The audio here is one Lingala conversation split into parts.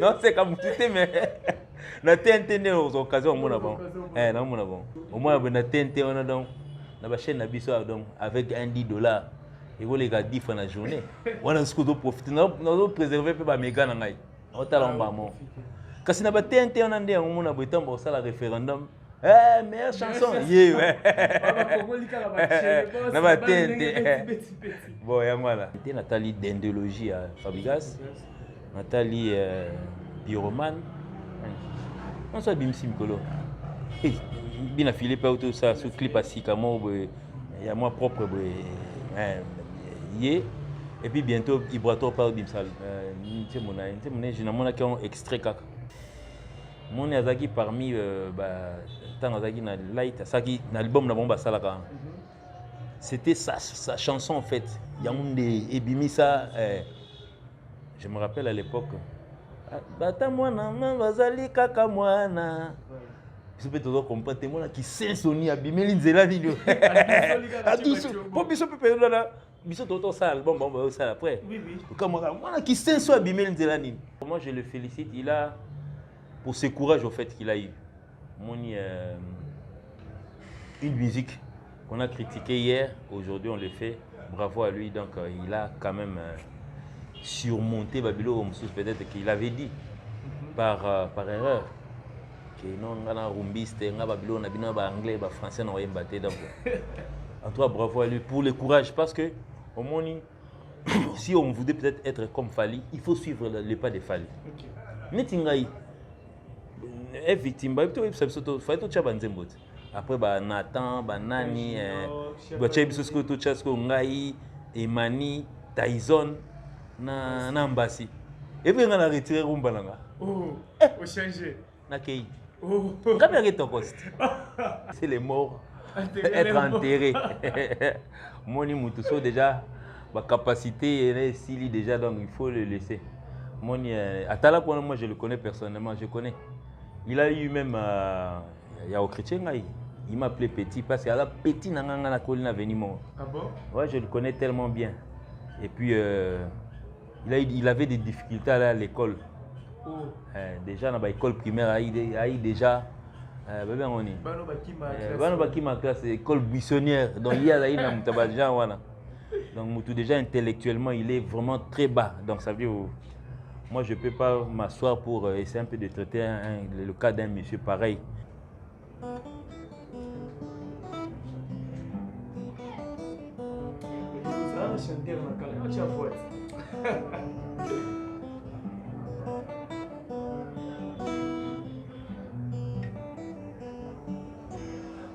Non, c'est comme tu sais, mais na TNT aux occasions mon avant. Non mon avant. Au moins na TNT on a donc na chaîne na biso donc avec un $10. Et vous les gars 10 fois la journée. On a ce que profiter nous préserver peu ba méga na ngai. On t'a l'amba mon. Kasi na ba TNT on a ndé on a betam pour ça la référendum. Meilleure chanson. Yeah ouais. Na ba TNT. Bon ya voilà. Nathalie d'endologie à Fabrigas. Nathalie pyromane. On s'est bimsi mikolo. Et bien Philippe auto ça sous clip à Sicamo il y a moi propre et puis bientôt Ibrato parle bimsal. C'est mon je n'ai mon qui ont extrait kaka. Mon azaki parmi tant azaki na light ça qui na album na bomba salaka. C'était sa chanson en fait. Yaoundé et bimisa je me rappelle à l'époque. Bata mwana bazali kaka mwana. Je peux te comprendre moi qui sensoni abimeli nzela nini. Pour biso pepe là biso toto ça album bon ça après. Oui. Comme moi qui senso abimeli nzela nini. Moi je le félicite, il a pour ce courage au fait qu'il a eu. Une musique qu'on a critiquée hier, aujourd'hui on le fait. Bravo à lui, donc il a quand même surmonté Babylone, peut-être qu'il avait dit par erreur que non, on a rumbiste, on a Babylone, on a anglais, on a français, on a battu. Donc, en tout cas, bravo à lui pour le courage, parce que au moins, si on voulait peut-être être comme Fali, il faut suivre le pas de Fali. Netingaï est victime, il faut être tout après, Nathan, Nani, Ngai, Emani, Tyson. Na mbasi et puis on a retiré rumba nanga au changer na kei ngapi ya ton poste c'est les morts être enterré moni mutu so déjà ba capacité est sili déjà donc il faut le laisser moni atala pour moi je le connais personnellement je connais il a eu même ya au chrétien ngai il m'a appelé petit parce que alors petit nanga na kolina venimo. Ah bon? Ouais, je le connais tellement bien et puis il avait des difficultés à l'école. Déjà dans l'école primaire, il a déjà c'est école buissonnière. Donc il y a donc déjà intellectuellement, il est vraiment très bas. Donc ça veut dire moi je peux pas m'asseoir pour essayer un peu de traiter le cas d'un monsieur pareil.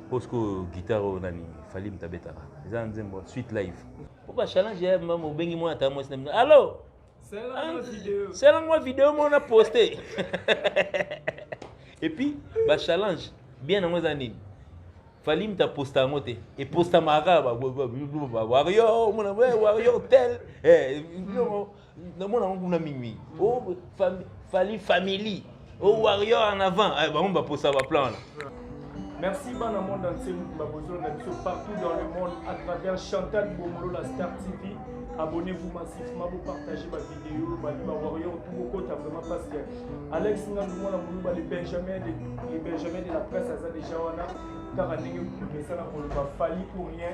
Parce que guitare nani fali mtabetara eza nzembo suite live pour challenge maman bengi moi ata moi allô c'est la vidéo moi on a posté et puis challenge bien na moi nini fali mta posta ngote et posta mara wario mona wario tel na mona nguna minuit oh fali family oh wario en avant on va poster va plan là. Merci dans le monde entier, partout dans le monde à travers Chantal Bomolo, la Star TV. Abonnez-vous massivement, vous partagez ma vidéo, ma warrior, tout le côté vraiment parce que Alex Ngandoumou, les Benjamin de la presse, ça déjà on a car on a fallu pour rien.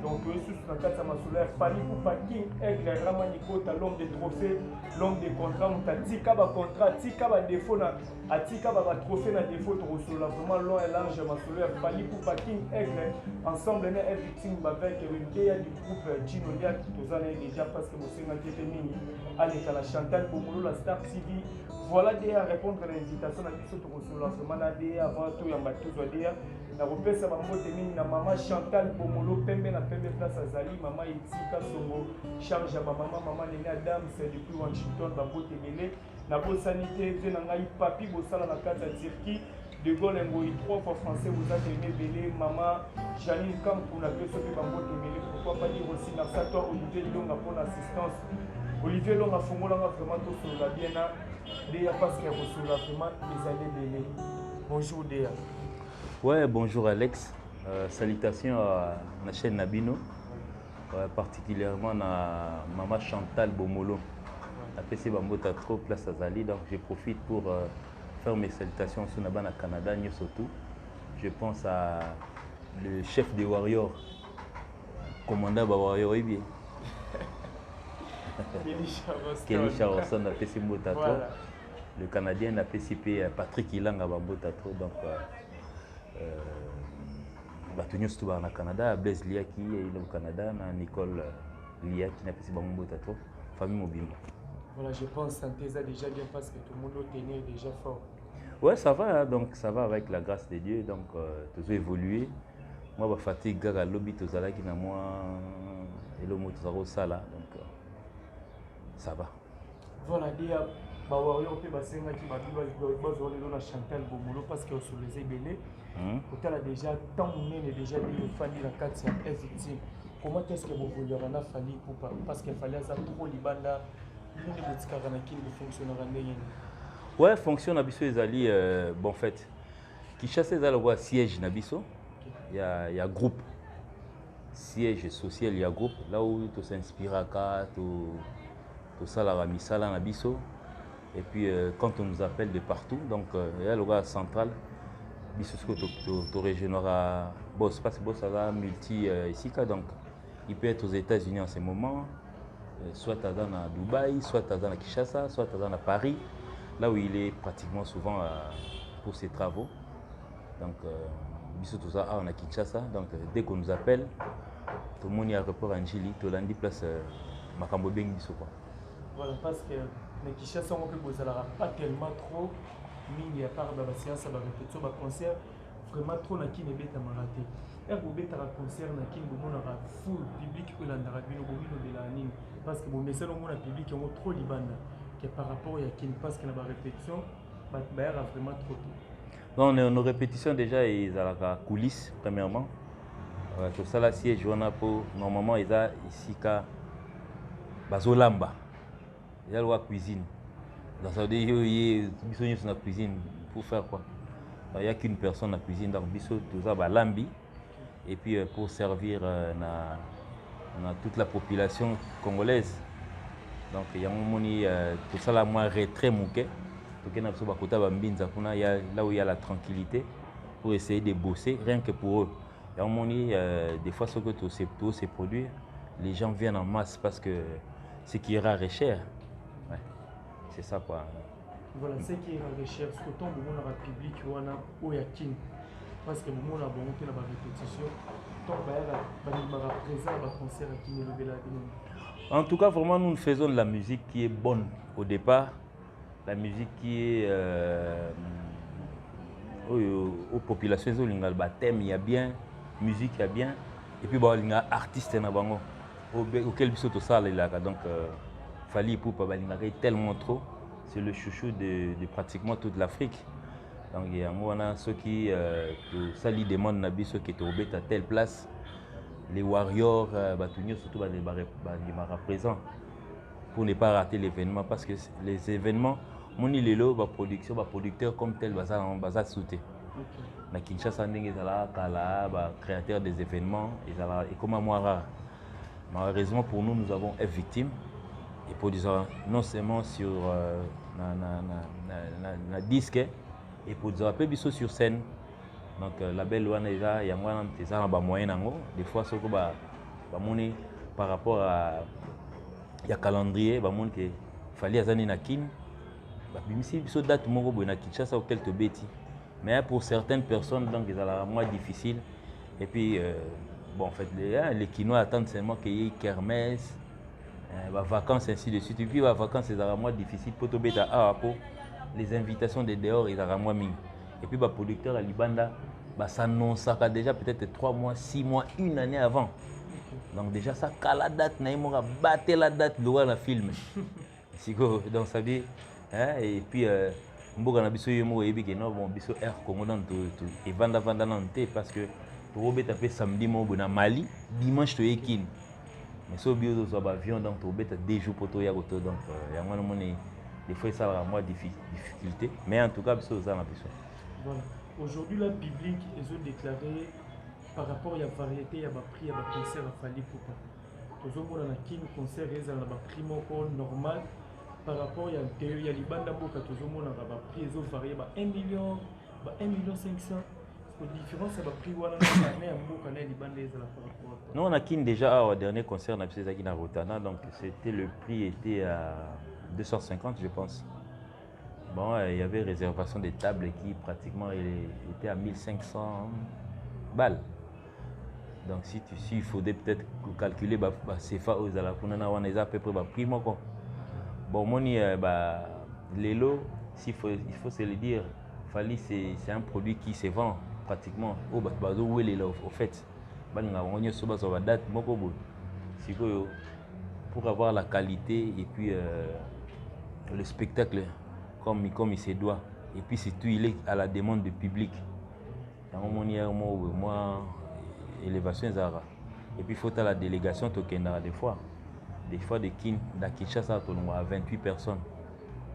Donc sous la carte à ma solaire, fallu pour pas King Aigle Ramaniko, l'homme des trophées, l'homme des contrats, on t'a dit qu'à contrat, tika ba défaut na atika ba trophée na défaut de Rossola, vraiment long et large ma solaire, fallu pour pas King Aigle ensemble on est victime avec une du groupe Gino Lia qui déjà parce que vous savez que la Chantal Bomolo, la Star TV, voilà déjà répondre à l'invitation à Bissot Rossola, vraiment avant tout, il y a déjà la repère ça va monter na maman Chantal Bomolo, pembe na pembe place à Zali, maman Itika Songo, charge à maman Néné Adam, c'est depuis Washington, Bambo Témélé, na bonne sanité, Venangaï Papi, Bossala la carte à Turquie. De Gaulle Ngoï, 3 fois français, vous avez aimé Bélé, maman, Janine Kampou, la personne qui va Témélé, pourquoi pas dire aussi, merci à toi, Olivier Longa pour l'assistance. Olivier Longa, Fongola, vraiment tout sur la bien, Déa, parce qu'il y a reçu vraiment les années Bélé. Bonjour Déa. Ouais, bonjour Alex. Salutations à la chaîne Nabino, particulièrement à maman Chantal Bomolo. apprécié Bambota trop place à Zali, donc je profite pour faire mes salutations sur Nabana Canada, surtout. Je pense à le chef des Warriors, commandant Warrior Ibi. Kelly Charleston a apprécié Bambota trop. Le Canadien a apprécié Patrick Ilanga Bambota trop, donc Batunyo surtout au Canada, Blaise Liaki au Canada, Nicole Liaki n'a apprécié Bambota trop, famille Mobimba. Voilà, je pense que santé ça déjà bien parce que tout le monde est déjà fort. Ouais, ça va, hein, donc ça va avec la grâce de Dieu, donc tout a évolué. Moi, je fatigue gaga lobby tout ça là qui n'a moi et le mot tout ça là, donc ça va. Voilà, dia ba warrior pe ba senga ki ba zo le na Chantal Bomolo parce que sur les ébélés. Quand a déjà tant mené déjà des familles la 4 victime. Comment est-ce que vous voulez en a fallu pour parce qu'il fallait ça trop libanda. Ouais, fonction Nabiso Ezali, bon fait. Qui chasse les allois siège Nabiso, il y a groupe. Siège social, il y a groupe. Là où tu s'inspires à cas, tu salara misala Nabiso. Et puis quand on nous appelle de partout, donc il y a le gars central. Biso tu régionneras boss, parce que boss a multi ici, donc il peut être aux États-Unis en ce moment. Soit à Dubaï, soit à Kinshasa, soit à Paris, là où il est pratiquement souvent pour ses travaux. Donc, tout ça on a Kinshasa. Donc, dès qu'on nous appelle, tout le monde y a report en Gili, tout le monde place Makambo Beng Biso. Voilà, parce que Kinshasa, on peut pas tellement trop, mais à part la séance, la répétition, le concert, vraiment trop na qui ne bête à marathé. Et vous bête à concert, na qui nous a full public, ou l'andarabino, de la ligne. Parce que mon message au public est trop libanda que par rapport à qui parce que la répétition a vraiment trop tôt. Non, nos répétitions déjà ils ont la coulisses premièrement. Tout ça là siège on a pour normalement ils ont ici ka bazolamba. Il y a la cuisine. Dans ça dit il y a la cuisine pour faire quoi? Il n'y a qu'une personne dans la cuisine donc biso tout ça lambi et puis pour servir on a toute la population congolaise. Donc il y a un moment tout ça là moi retrait mouké. Donc il y a là où il y a la tranquillité pour essayer de bosser rien que pour eux. Il y a un moment des fois ce que tout se produit, les gens viennent en masse parce que ce qui est rare est cher. Ouais. C'est ça quoi. Voilà, ce qui est rare est cher, parce que tant que le monde public ou ya kin parce que le monde a bonté la répétition. En tout cas, vraiment, nous faisons de la musique qui est bonne au départ, la musique qui est aux populations, il y a bien, musique il y a bien, et puis il y a artiste auquel il donc Fally Ipupa tellement trop, c'est le chouchou de pratiquement toute l'Afrique. Donc il y a ceux qui sali demandent ceux qui étaient à telle place, les warriors, surtout les présents pour ne pas rater l'événement parce que les événements, mon ilelo, production, producteur comme tel, bazar sauté. Na Kinshasa, ils créateur des événements, et comme moi rare. Malheureusement pour nous, nous avons été victimes et produisant non seulement sur na disque et pour dire peu biso sur scène. Donc la belle loi il y a un moyen des fois ce que par rapport à il y a calendrier que fallait azani na kin bimisi biso date moko boy na Kinshasa ou quelques bêtis mais pour certaines personnes donc ils ont moins difficile et puis bon en fait les Kinois attendent seulement qu'il y ait kermesse vacances ainsi de suite et puis les vacances c'est moins difficile pour bêta pour les invitations de dehors ils ont moins mis et puis les producteurs à Libanda s'annonce déjà peut-être 3 mois 6 mois une année avant. Donc déjà ça quand la date naïmora battre la date loin la film donc ça dit et puis mboka na biso yemo yebi que non bon biso air Congo dans tout et vanda dans parce que pour beta pe samedi mo na Mali dimanche to ekin mais so bio zo ba avion donc to beta 2 jours pour to ya goto donc ya mwana moni des fois ça a moins difficulté mais en tout cas biso za na biso. Voilà. Aujourd'hui, le public, ils ont déclaré par rapport à la variété, il y a un prix, il y a un concert à Fally Ipupa. Nous avons un concert, il y a un prix normal, par rapport à la libanda boka tozomona ba prix ezo varier ba 1 million, ba 1 million 500. La différence c'est ba prix wana na ya mboka na libanda ezala par rapport. Nous on a quitté déjà au dernier concert na biso ezaki na Rotana, donc c'était le prix était à 250 je pense. Bon, il y avait réservation des tables qui pratiquement était à 1500 balles. Donc si il faudrait peut-être calculer CFA aux alakunana on est à peu près prix moko. Bon moni les lots il faut se le dire, Fali c'est un produit qui se vend pratiquement au bazo où les au fait. Balinga on so bazo date moko bo. Siko pour avoir la qualité et puis le spectacle comme il se doit et puis surtout il est à la demande du public. Dans moi élévation zara et puis faut à la délégation tokenda des fois de kin da Kinshasa to à 28 personnes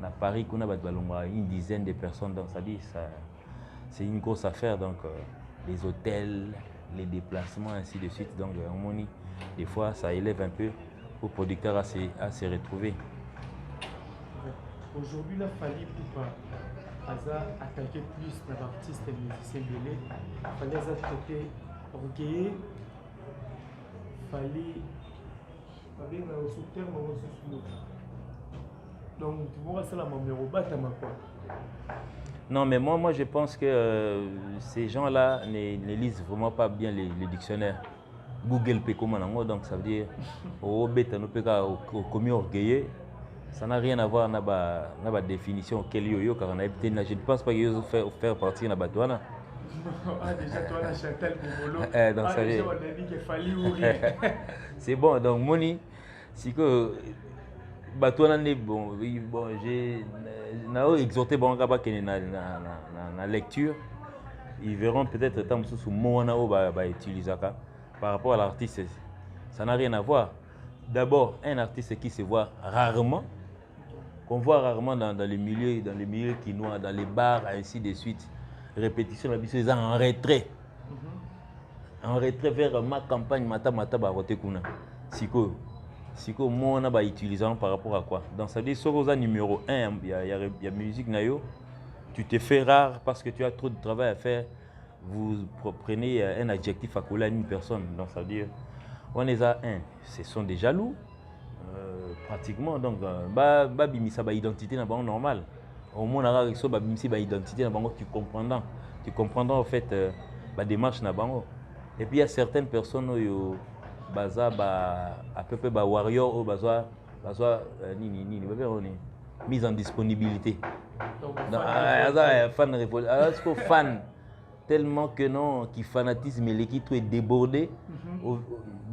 na Paris qu'on a une dizaine de personnes donc ça dit ça c'est une grosse affaire donc les hôtels les déplacements ainsi de suite donc des fois ça élève un peu au producteur à se retrouver. Aujourd'hui la Fali Poupa Aza attaqué plus d'artistes et musiciens belés Fali Aza traité recueillir, fallait avec un sous-terme sous. Donc tu vois ça la numéro quoi. Non mais moi je pense que ces gens-là ne lisent vraiment pas bien les dictionnaires. Google peut comment donc ça veut dire au bêta nous peut au commis orgueilleux. Ça n'a rien à voir avec la définition qu'elle yo car on a été je ne pense pas qu'ils faire partie de Batouana. Ah déjà toi la Chantal Boumolo. Donc ça déjà on a dit qu'il fallait ouvrir. C'est bon donc moni si que Batouana n'est bon j'ai exhorté bon gaba qui na lecture ils verront peut-être tant sous moana au ba utiliser par rapport à l'artiste ça n'a rien à voir. D'abord un artiste qui se voit rarement qu'on voit rarement dans les milieux quinois, dans les bars, ainsi de suite. Répétition, la bise en retrait. En retrait vers ma campagne, mata barote kuna. Siko, moi on a utilisant par rapport à quoi? Donc ça veut dire sur numéro 1, il y a musique nayo. Tu te fais rare parce que tu as trop de travail à faire. Vous prenez un adjectif à coller à une personne. Donc ça veut dire on est à 1, ce sont des jaloux. Pratiquement donc bimisa ba identité na bango normal au moins na so ba bimisi ba identité na bango tu comprendras en fait ba démarche na bango et puis il y a certaines personnes yo baza à peu près ba warrior ou baza ni mise en disponibilité fan révolte alors fan tellement que non qui fanatisme et qui est débordé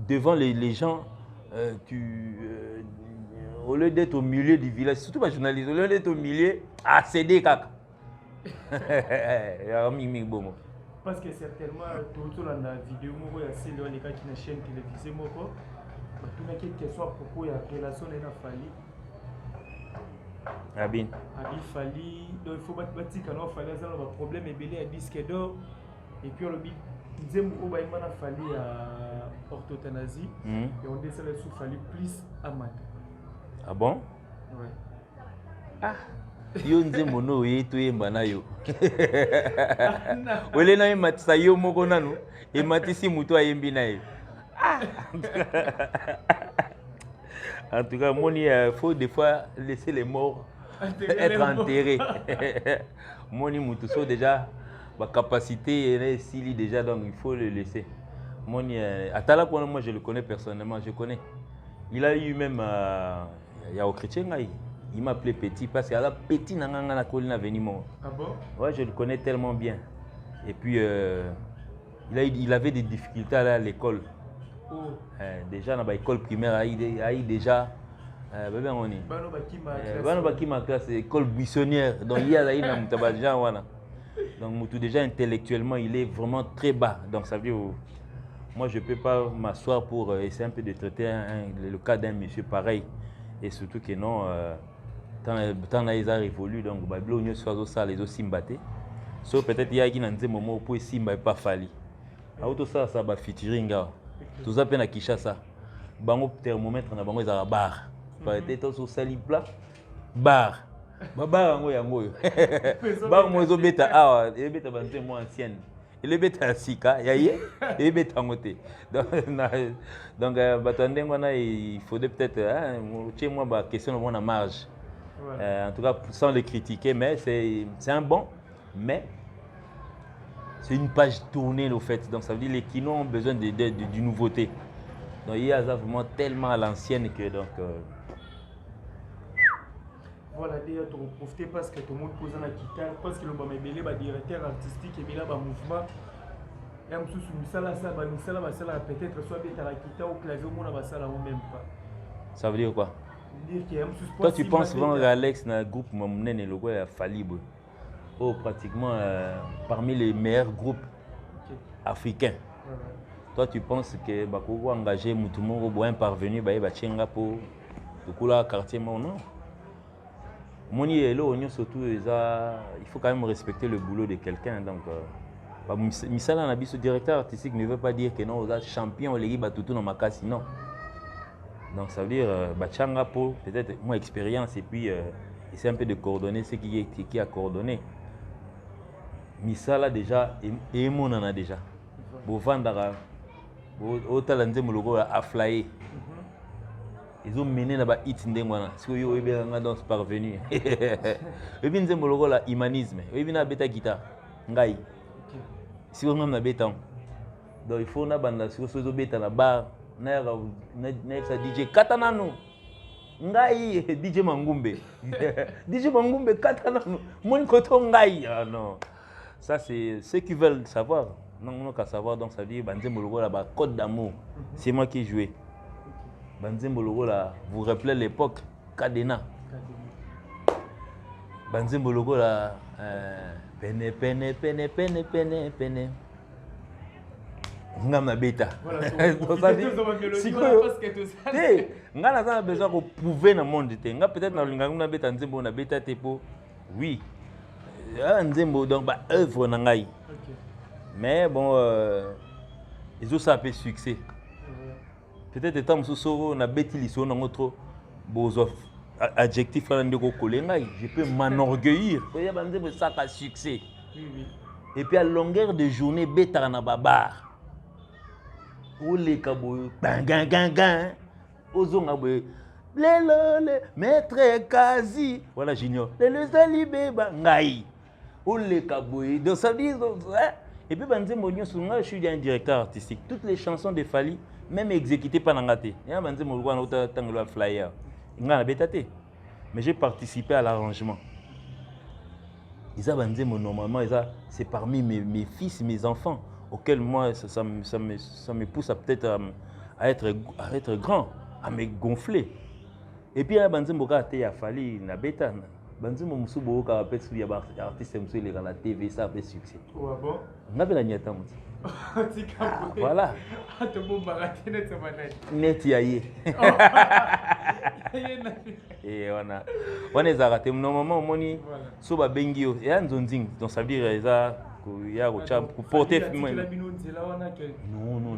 devant les gens au lieu d'être au milieu du village, surtout les journalistes, au lieu d'être au milieu, à céder caca. Parce que certainement, tout dans la vidéo, il y a celle qui est une chaîne télévisée, tout le monde question à propos de la relation de la Fali. Abin Fali, donc il faut battre quand on Fali, ça a un problème et belé à disque d'or. Et puis on le dit, on va Fali à orthothanasie et on descend sous Fali plus à matin. Ah bon? Oui. Ah, yo nze mono yetu yemba na yo. Wele na matisa yo moko nanu, e matisi mutu ayembi na yo. Ah. En tout cas, moni faut des fois laisser les morts être enterrés. Moni mutu so déjà ma capacité est ici déjà donc il faut le laisser. Moni Atala pour moi je le connais personnellement, je connais. Il a eu même il y a au chrétien il m'a appelé Petit parce qu'il a Petit nanganga na colline venu moi. Ah bon? Ouais, je le connais tellement bien. Et puis il avait des difficultés à l'école. Oh. Déjà dans l'école primaire il déjà bébé on est. Bano bakima classe école buissonnière donc il y a là il na mutabaja wana. Donc tout déjà intellectuellement il est vraiment très bas. Donc ça veut dire moi je peux pas m'asseoir pour essayer un peu de traiter le cas d'un monsieur pareil. Et surtout que non, tant ils ont révolu, donc Babylone soit ça les aussi simbaté. Sauf peut-être il y a qui dans des moments où simba pas fali. Auto ça va featuring. Tout ça peine à Kinshasa. Bango thermomètre na bango ils à la barre. Peut-être sur sali plat. bar bar yango yango bar mo zo beta awa e beta banze mo ancienne ele beta sika yaye e beta ngote donc bato wana il faudrait peut-être chez moi ba question de marge. En tout cas sans les critiquer, mais c'est un bon, mais c'est une page tournée au fait, donc ça veut dire les kinos ont besoin de nouveauté. Donc il y a vraiment tellement à l'ancienne que donc voilà, déjà tu profiter parce que tout le monde pose la guitare, parce que le directeur artistique et le mouvement. Et en plus, misala peut-être soit bien la guitare ou clavier, on a ça là même pas. Ça veut dire quoi? Toi tu penses vraiment Alex dans le groupe Mamounen et le groupe a fallu pratiquement parmi les meilleurs groupes africains. Toi tu penses que Bakoko engagé Moutoumoro bien parvenu ba chenga pour le quartier non? Moni et là surtout il faut quand même respecter le boulot de quelqu'un donc misala na biso directeur artistique ne veut pas dire que non aux champion les gars tout dans makasi non. Donc ça veut dire bachanga pour peut-être mon expérience et puis essayer un peu de coordonner ce qui a coordonné. Misala déjà et mon en a déjà. Bo vandara bo talanze mologo a flyer. Ils ont mené na ba hit ndengwana. Si yo ebe nga danse parvenu. Et bien nzembo logo la humanisme. Et bien na beta guitare. Ngai. Si on na beta. Donc il faut na banda si so beta na bar. Na DJ Katanano. Ngai DJ Mangumbe. DJ Mangumbe Katanano. Mon koto ngai. Ah non. Ça c'est ceux qui veulent savoir. Non qu'à savoir donc ça dit banzembo logo la ba code d'amour. C'est moi qui jouais. Banzembo logo la vous rappelez l'époque Cadena. Banzembo logo la pene pene pene pene pene pene. Ngam beta. Voilà. Ngana ça besoin de prouver dans le monde. Nga peut-être na linga na beta nzembo na beta tepo. Oui. Nzembo donc ba œuvre na ngai. Mais bon ils ont ça peu succès. Peut-être que tant que na beti liso na ngotro bozo adjectif là ndeko kolenga je peux m'enorgueillir. Il y a banzembo ça a succès. Et puis à longueur de journée beta na babar. Ou les kaboy gang ozonga boy le maître Kazi voilà junior le salibé ngai ou les kaboy donc ça dit et puis banzembo nyonso je suis un directeur artistique toutes les chansons de Fally même exécutées par Nangate ya banzembo lwa na tangelo flyer ngana betate mais j'ai participé à l'arrangement. Isa banzembo normalement c'est parmi mes fils mes enfants auquel moi ça me pousse à peut-être à être grand, à me gonfler. Et puis banzembo ka te ya Fally na beta banzembo musubo ka peut sur ya artiste musu les dans la TV ça fait succès. Ouais bon. On avait la nyata muti. Voilà. Te bon baraté net ça manai. Net yaye. Et on est arrêté normalement moni so ba bengi yo ya nzonzing donc ça veut dire ça pour porter non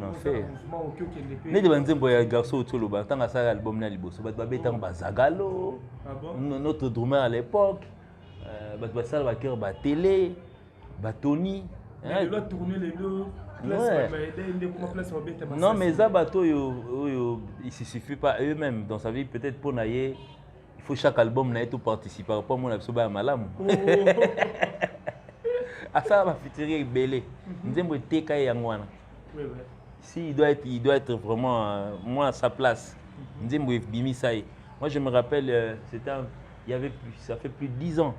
en fait ne de banzembo ya garçon autour ba tanga ça album na liboso ba betang bazagalo notre drummer à l'époque ba sala ba cœur ba télé ba Tony il doit tourner les deux. Non mais ça bateau il se suffit pas eux-mêmes donc ça veut dire peut-être pour nailler il faut chaque album nailler tout participer pas mon absolu ba malam. À ça va fitirer belé nzembo teka yangwana si il doit être vraiment moi à sa place nzembo bimisaï moi je me rappelle ça fait plus de 10 ans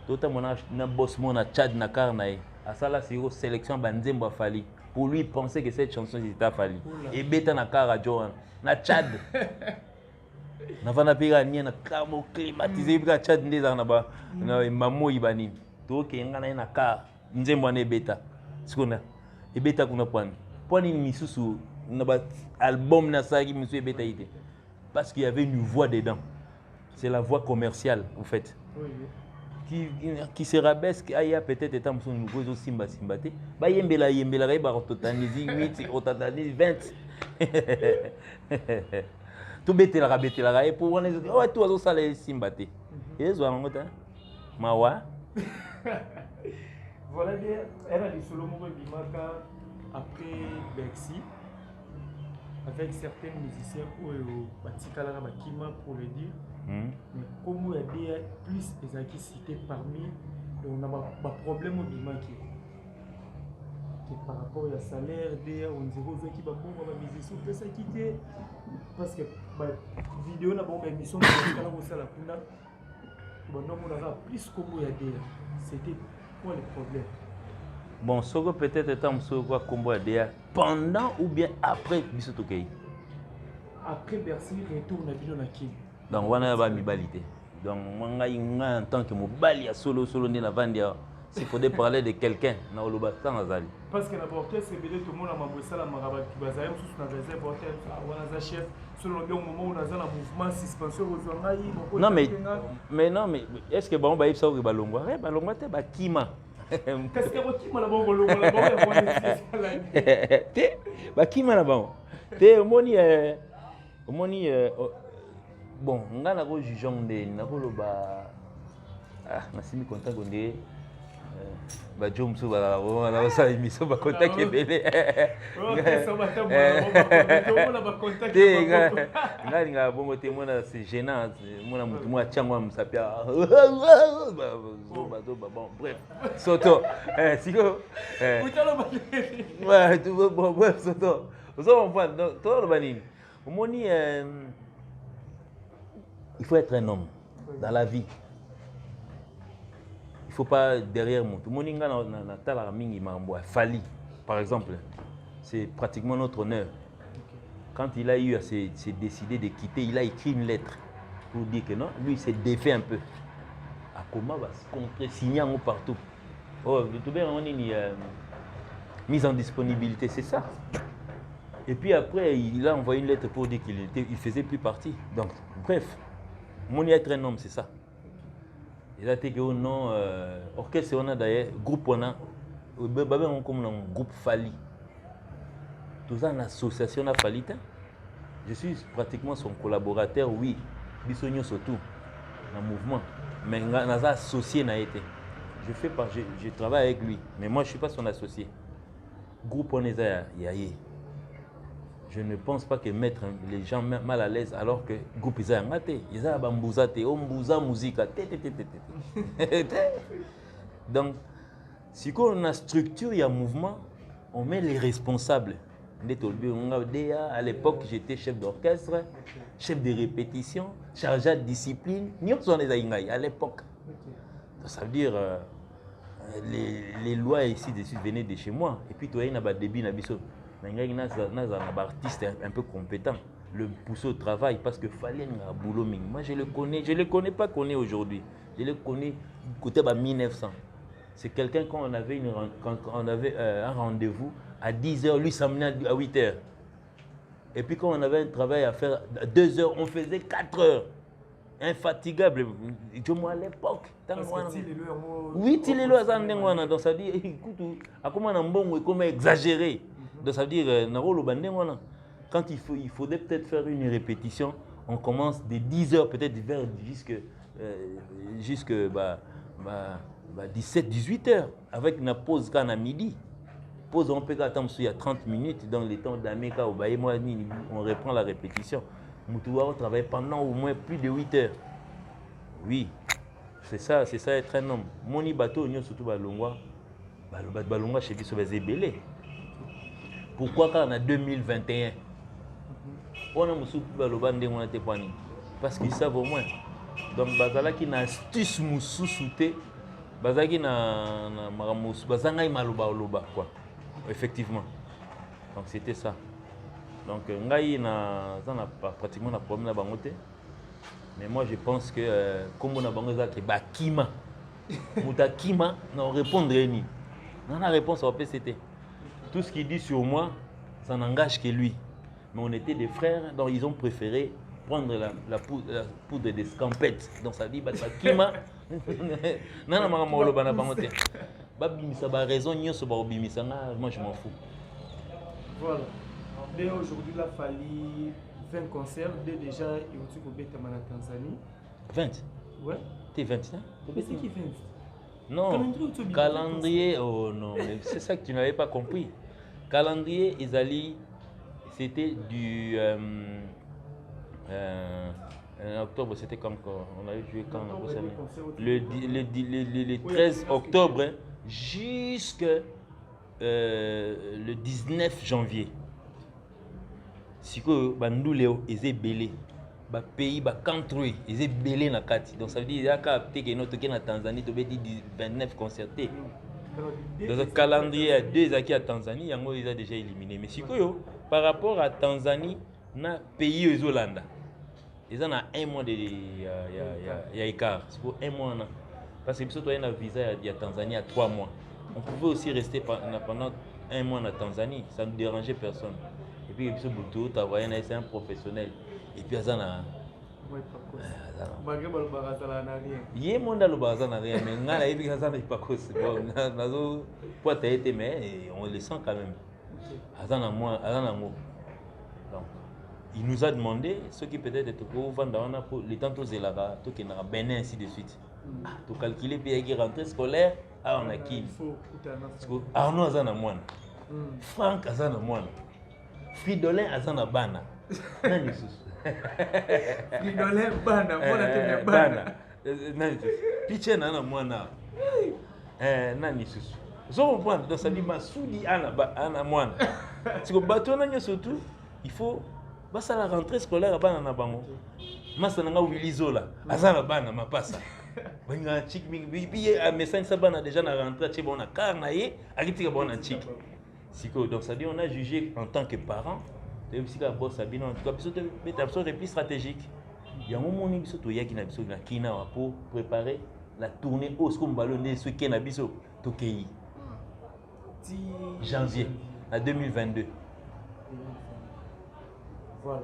tout mon na boss mon na Tchad na Karnaï à ça là c'est une sélection banzembo a Fally pour lui penser que cette chanson c'était à Fally et beta na Kara Johan na Tchad na vana pira ni na camo climatisé bika Tchad ndeza na ba na mamo ibani to ke ngana na Kara nzembo ane beta sikona e beta kuna pwani misusu na ba album na saki misu e beta ite parce qu'il y avait une voix dedans c'est la voix commerciale en fait qui se rabaisse qu'il y a peut-être étant son nouveau simba te ba yembela ga ba totaniser 8 totaniser 20 tout betela ga et pour on est tout ça les simba te ezwa ngo ta mawa voilà bien elle a dit solo moko bimaka après Bercy avec certains musiciens oyo batikalaka bakima pour le dire mais comme il y a plus ezalaki cité parmi donc on a problème obimaki par rapport au salaire on dirait que les musiciens peuvent se quitter parce que la vidéo n'a pas émission plus comme il y a c'était quoi le problème? Bon, ce que peut-être étant quoi combo pendant ou bien après Bisotokei. Après Bercy, retourne à Bilonaki. Donc on a pas mibalité. Donc moi en tant que mobali à solo ni la vandia. S'il faudrait parler de quelqu'un, na oloba sans azali. Parce que la orchestre c'est tout le monde a maboussa la maraba qui basaye sous na réserve hôtel on a chef selon le moment où on a un mouvement suspension aux non mais est-ce que bon ba ipsa ko balongwa balongwa te ba kima. Qu'est-ce que bakima la bongo longo la bongo te bakima la bon te omoni bon ngana ko jugeon de na ko loba nasimi contact onde ba jom so ba la sa émission ba contact ebele nga bongo te mona c'est gênant mona mutu mo achangwa msapia bon bref soto siko ouais tu bon bref soto on voit toi le banini omoni il faut être un homme dans la vie. Il ne faut pas derrière moi. Tout le monde Fali, par exemple, c'est pratiquement notre honneur. Quand il a eu à s'est décidé de quitter, il a écrit une lettre pour dire que non, lui il s'est défait un peu. À comment va se contre-signer partout. Oh, tout bien, on est mise en disponibilité, c'est ça. Et puis après, il a envoyé une lettre pour dire qu'il ne faisait plus partie. Donc, bref, mon être un homme, c'est ça. Il a été que non, orchestre on a d'ailleurs groupe on a, comme un groupe Fali. Tout ça en association a Fali. Je suis pratiquement son collaborateur, oui. Bisogno surtout, dans le mouvement. Mais on a associé n'a été. Je travaille avec lui, mais moi je ne suis pas son associé. Groupe on est yaye. Je ne pense pas que mettre les gens mal à l'aise alors que le groupe ils ont maté, ils ont bambouza te, ombuza musique, donc si on a structure, il y a mouvement, on met les responsables. À l'époque, j'étais chef d'orchestre, chef de répétition, chargé de discipline. À l'époque, ça veut dire les lois ici venaient de chez moi. Et puis toi, il y a un débit un artiste un peu compétent, le pousser au travail parce que fallait un boulot. Moi je le connais pas qu'on est aujourd'hui. Je le connais côté 1900. C'est quelqu'un quand on avait un rendez-vous à 10h, lui s'amenait à 8h. Et puis quand on avait un travail à faire à 2h, on faisait 4h. Infatigable. Moi à l'époque. Oui, il est là. Donc ça dit, écoute, à comment on a bon, comment exagérer. Donc ça veut dire, quand il faudrait peut-être faire une répétition, on commence de 10h peut-être jusque 17-18h avec une pause quand à midi. Pause on peut attendre il y a 30 minutes dans le temps d'Amérique on reprend la répétition. On travaille pendant au moins plus de 8 heures. Oui, c'est ça être un homme. Moni bateau surtout balongwa chez biso bazebele. Pourquoi quand on a 2021 on a musu baloba ndenge on a te pani parce qu'ils savent au moins. Donc bazalaki na astuce musu souté bazalaki na maramusu bazanga maloba loba quoi. Effectivement. Donc c'était ça. Donc ngai na pratiquement na problème na bangote. Mais moi je pense que comme on a bango za ke bakima mutakima na répondre ni. Non la réponse au PCT. Tout ce qu'il dit sur moi, ça n'engage que lui. Mais on était des frères, donc ils ont préféré prendre la poudre des scampettes. Donc ça dit, Kima, moi je m'en fous. Voilà. Dès aujourd'hui, il a fallu 20 concerts. Dès déjà, il y a eu en Tanzanie. 20? Ouais. T'es 21? Mais c'est qui 20? Non, calendrier, oh non, mais c'est ça que tu n'avais pas compris. Calendrier, c'était du octobre, c'était comme quoi on avait joué quand le 13 octobre jusqu'à le 19 janvier. Si que Bandouléo est belé, ba pays ba country est belé na kati. Donc ça veut dire qu'il y a capté que notre en Tanzanie tu 29 concertés. Dans le calendrier à 2 acquis à Tanzanie, yango ils a déjà éliminé. Mais si que par rapport à Tanzanie, na pays aux Hollande. Ils ont un mois de écart. C'est pour un mois. Parce que si tu as un visa à Tanzanie à 3 mois, on pouvait aussi rester pendant un mois en Tanzanie. Ça ne dérangeait personne. Et puis, tu as c'est un professionnel. Et puis, il y a il y a monde n'a rien, mais il y a pas cause. Mais on le sent quand même. Donc, il nous a demandé ce qui peut-être est pour vendre pour les temps tous les là, tout qui n'a Bénin ainsi de suite. Tout calculer puis qui rentrée scolaire, on a qui? Arnaud azana mwana. Franck azana mwana. Fridolin azana bana. Nani susu? Fridolin bana, mwana tena bana. Nani susu? Piche na mwana. Nani susu? Zo mwana dans sa vie Masudi ana mwana. Siko bato na surtout, il faut basa la rentrée scolaire bana na bango. Masa nga Willizola, azana bana mapasa. Banga chik bi a message ça bana déjà na rentrée chez bona car na ye, akitika bona chik. Siko donc ça dit on a jugé en tant que parents, de bisika boss abino en tout cas biso te mettre absolument repli stratégique. Il y a un moment où biso to yaki na biso na kina pour préparer la tournée au skom ballonné ce qui na biso to kei. Janvier à 2022. Voilà.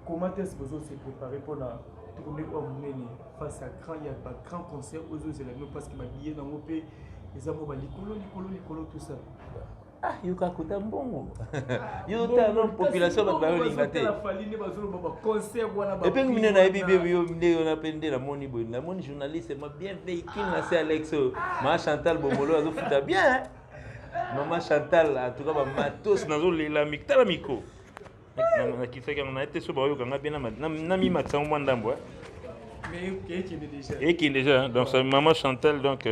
Comment est-ce que vous se préparez pour la tournée au Mouneni face à grand, il y a pas grand concert aux autres éléments parce que ma billet dans mon pays, les amours, licolo, tout ça. Ah, il y a un bon. Il y a une population qui va et puis, on a appelé la moni. La moni journaliste m'a bien véhicule, c'est Alex. Ma Chantal Bomolo, elle a fait bien. Maman Chantal, en tout cas, matos, la micro. Qui fait qu'on a été sur le bien mais qui est déjà donc sa maman Chantal donc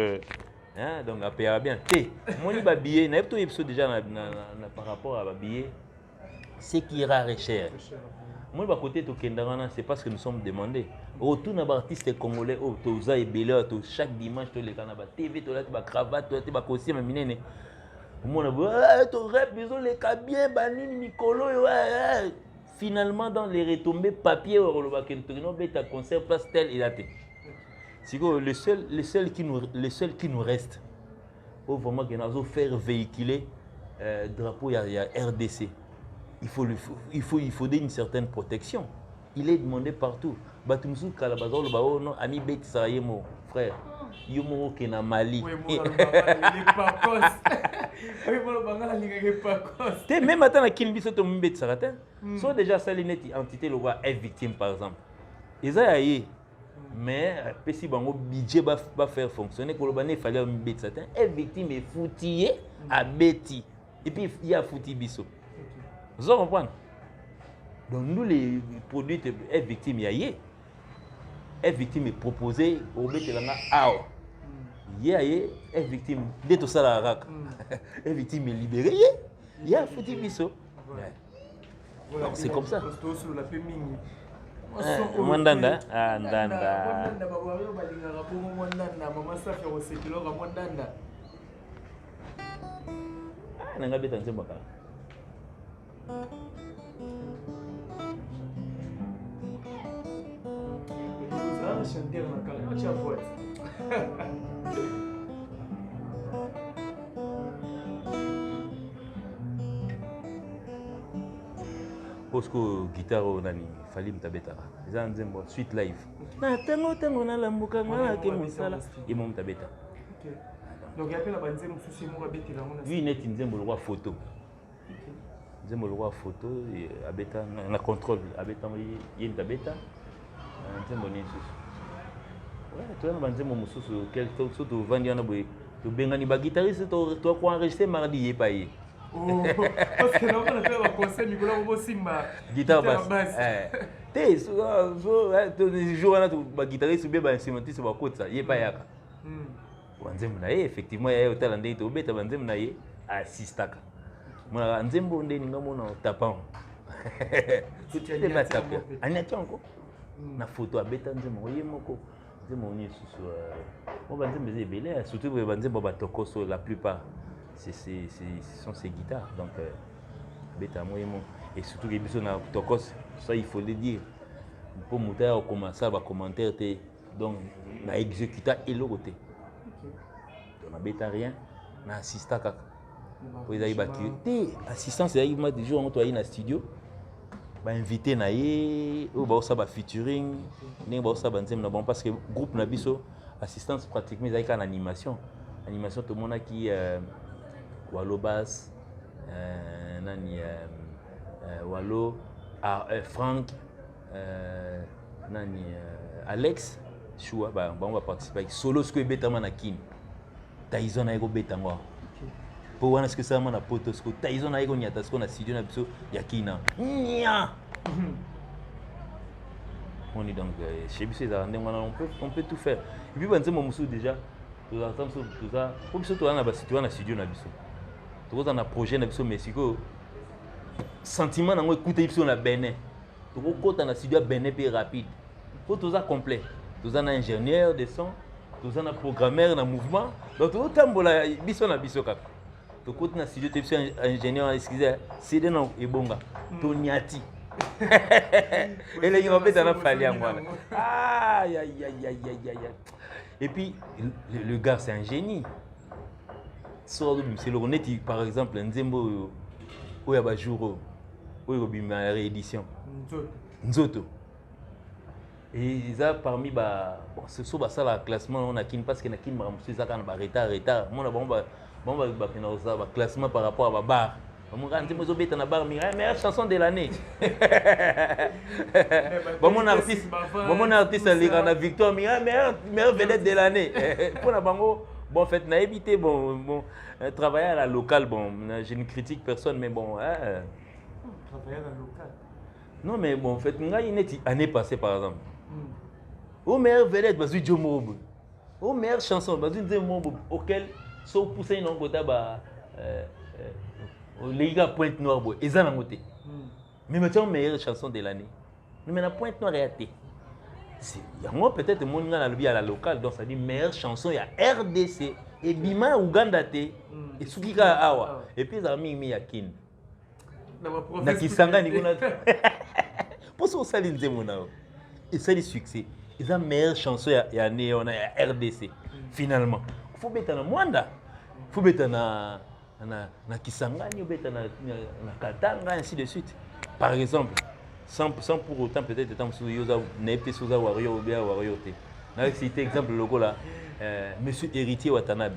donc elle paiera bien mon billet n'a pas tout déjà par rapport à billet c'est qui est rare et cher moi de côté to kendana c'est parce que nous sommes demandés autour d'un artiste congolais au toza et belé chaque dimanche to les canaba TV to la ba cravate to ba costume minene on a ton rap les bien banini Nicolo finalement dans les retombées papier ta concert place tel et daté c'est que le seul qui nous reste au vraiment que nous faire véhiculer drapeau il y a RDC il faut donner une certaine protection il est demandé partout batumsu kalabazolo ba non ami bet saye mon frère yomo ke na Mali même attends à Kinbi so to mbet sarata so déjà ça l'ineti entité le roi est victime par exemple ils a yé mais si bango budget va faire fonctionner pour le bané fallait mbet sarata est victime et foutillé à beti et puis il y a fouti biso vous comprenez donc nous les produits est victime yé est victime est proposé au betelanga ao est victime de tout ça la rak est victime est libéré il y a foutu biso donc c'est comme ça Mwandanda ndanda nanga beta nzemba kala chanter na kala acha voix Posko guitare nani fali mtabeta eza nzembo suite live na tango na lambuka ngala ke musala imo mtabeta donc appelle la banzembo susi mo abeti la mona oui net nzembo le roi photo nzembo le roi photo abeta na contrôle abeta yenda beta nzembo ni susi toza na banzembo mosusu so tovandi wana boye tobengani baguitariste tokoenregistre mardi ye pa ye guitare basse te jour wana baguitariste obe bainstrumentiste bakotisa ye pa yaka banzembo na ye effectivement yaye otala ndenge tobeta banzembo na ye asistaka monaka nzembo nde ninga mona tapan batapia aniati yango na photo abeta nzembo ye moko nzembo oni lisusu mo banzembo eza ebele surtout boye banzembo batokoso la plupart ce sont ces guitares donc abeta yango ye moko et surtout ke biso na tokoso ça il faut le dire mpo moto ya okomasa bacommentaire te donc na exécuta eloko te nabeta rien na assista kaka po ezali bakiri te assistance ezali ma du jour yango toyai na studio bainvité na ye oyo baosala bafeaturing ndenge baosala banzembo na bango parce que groupe na biso assistance pratiquement ezali kaka na animation tomonaki walo bas nani walo frank nani alex shua bango baparticipe solo siko ebetama na kini Tyson aye kobeta yango mpo wana siko esalama na poto siko Tyson aye konyata siko na studio na biso ya kina nya oni donc chez biso ezala ndenge wana on peut tout faire et puis banzembo mosusu déjà toza po biso toza na studio na biso tokoza na projet na biso mais sikoyo sentiment nango ekutei biso na Benin tokokota na studio ya Benin mpe rapide po toza complet toza na ingénieur de son toza na programmeur na mouvement donc tokotambola biso na biso kaka tokoti na studio te biso ingénieur excuse cd na ebonga toniati elengi mabeta na fali yango wana et puis le gars c'est un génie sort de le neti par exemple nzembo oyo ya bajour oyo obima ya réédition nzoto et ça parmi so basala classement na kini parce que na kini makambo mosusu ezaka na baretard mona bango bakenda kosala baclassement par rapport à babar bamona nzembo ezobeta na bar meilleure chanson de l'année bamona artiste aleka na victoire meilleure vedette de l'année mpona bango bon en fait nayebi te bon travailler à la locale bon je ne critique personne mais bon travailler à la locale non mais bon en fait ngai neti année passée par exemple au meilleur vedette bazwi Joe Morobo au meilleure chanson bazwi Joe Morobo auquel so poussé non kota ba les gars Pointe Noire boy eza nango te mais maintenant meilleure chanson de l'année mais na Pointe Noire ya te c'est yango peut-être mon nga na lobi à la locale donc ça dit meilleure chanson ya RDC et bima Uganda te et sukika awa et puis ça mi ya kin na kisanga ni kuna pour ça sali nzemo na et ça les succès eza meilleure chanson ya né on a RDC finalement faut beta na Mwanda faut beta na Kisangani beta na Katanga ainsi de suite par exemple sans pour autant peut-être tant sous yoza n'était sous warrior ou bien warrior te na cité exemple logo là monsieur héritier Watanabe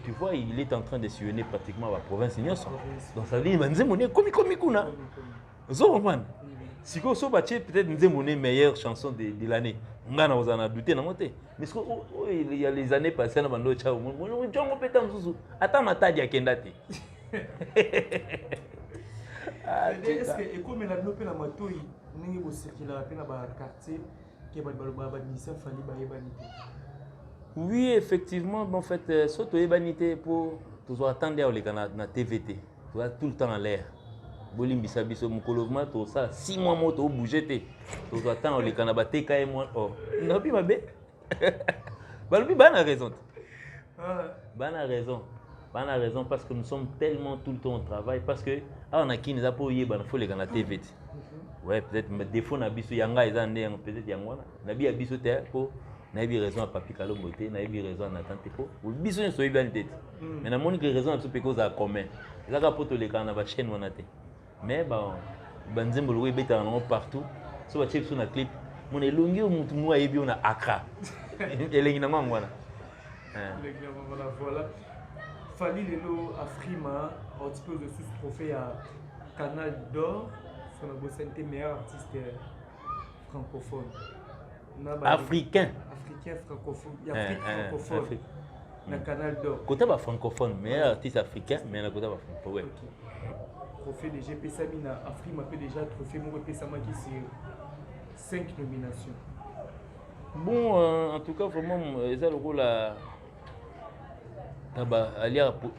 tu vois il est en train de sillonner pratiquement la province nyonso donc ça veut dire nzembo ne komi kuna zo comprendre siko so batie peut-être nzembo ne meilleure chanson de l'année ngana ozana douter na moté mais il y a les années passées na bando cha mo jongo peta msusu ata matadi akenda te est-ce que comme la nopé la matoi ningi bo circuler pe na ba quartier ke ba ba misa fali ba yebanité oui effectivement en fait surtout yebanité pour toujours attendre au lekana na TVT tu vas tout le temps en l'air bolimbisa biso mukoloma to ça 6 mois moto au bouger te to attendre au lekana ba teka moi oh na bi mabe balobi bana raison bana raison parce que nous sommes tellement tout le temps au travail parce que on a qui nous a pour yeba faut les gana TV ouais peut-être mais défaut na biso yanga ezande peut-être yango na bi biso te pour na bi raison à papi kalombo te na bi raison na tante ko biso ne soyez bien tête mais na moni que raison na tout cause à commun ezaka poto les gana ba chaîne wana te mais bon banzembo lo beta na partout so ba check sur na clip mon elongi mutu mo ayebi na Accra elengi na ngwana voilà Fali lelo Afrima un petit peu de sous trophée à Canal d'Or sur la bossente meilleur artiste francophone Africain. Africain francophone. Afrique francophone. Na Canal d'Or. Côté ba francophone, meilleur artiste africain, mais na côté ba francophone. Ouais. Trophée de GP Samina, Afrique m'appelle déjà trophée mon GP Samaki c'est 5 nominations. Bon, en tout cas, vraiment, ils ont le rôle à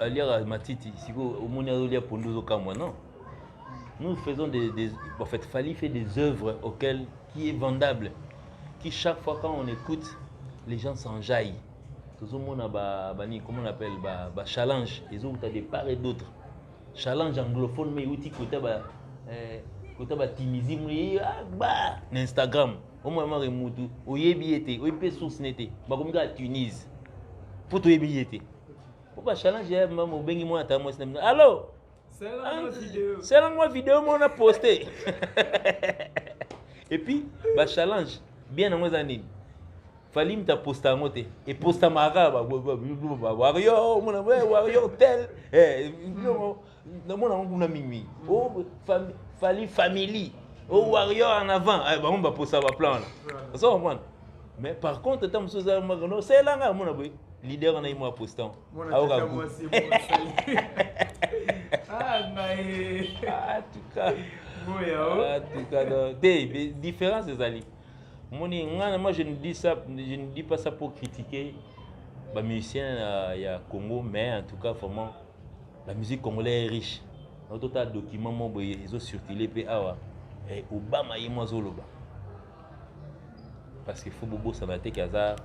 Aliara Matiti. Si vous avez Pondozo Kamwa, non. Nous faisons en fait, Fally fait des œuvres qui est vendable, qui chaque fois quand on écoute, les gens s'enjaillent. Tout le monde a comment on appelle, challenge. Ils ont des parts et d'autres. Challenge anglophone, mais outil côté Tunisie, Instagram. Au moment où on y est billetté, on y est source netté, comme à Tunis, pour tout y billetté. Pour pas challenger, même au Bengi moi à moi c'est allô. C'est la vidéo moi on a posté. Et puis challenge bien dans mes années. Fally me t'a posté à moté et poste à Mara Wario Wario tel on a minuit. Oh Fally family. Oh warrior en avant, on va poser ça va plan là. Mais par contre, c'est là mon abou leader on a eu moi postant. Ah tout cas des différences des alliés. Moi je ne dis pas ça pour critiquer les musiciens il y a Congo, mais en tout cas vraiment la musique congolaise est riche. Notre tas de documents ils ont surtilé PA. Et Obama est moins zoloba. Parce qu'il faut beaucoup s'adapter qu'Azar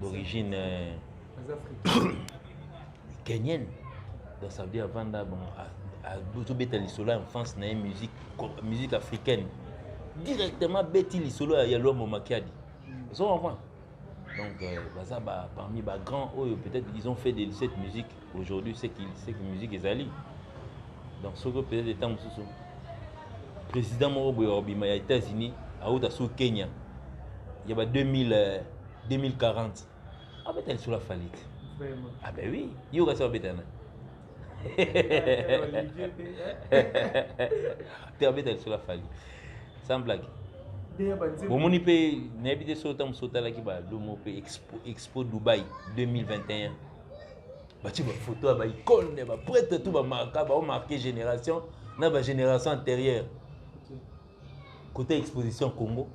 d'origine kenyenne. Donc ça veut dire avant à l'isolo en France, il y a une musique africaine. Directement, Betty l'isolo, il y a l'homme au Makiadi. Vous comprenez? Donc, parmi les grands, peut-être ils ont fait de cette musique aujourd'hui, c'est que la musique est allée. Donc, ce que peut-être des temps président Moroboyobima aux États-Unis, à Outassou, Kenya, il y a 2040. Ah, ben, elle est sur la faillite. Ah, ben oui, il y aura ça au bétana. Tu es sur la faillite. Sans blague. Bon, mon IP, n'habite sur le temps, sur le Expo Dubaï 2021. Tu vas photo, bah icône, bah prête tout, bah marqué génération, na bah génération antérieure. Côté exposition Congo,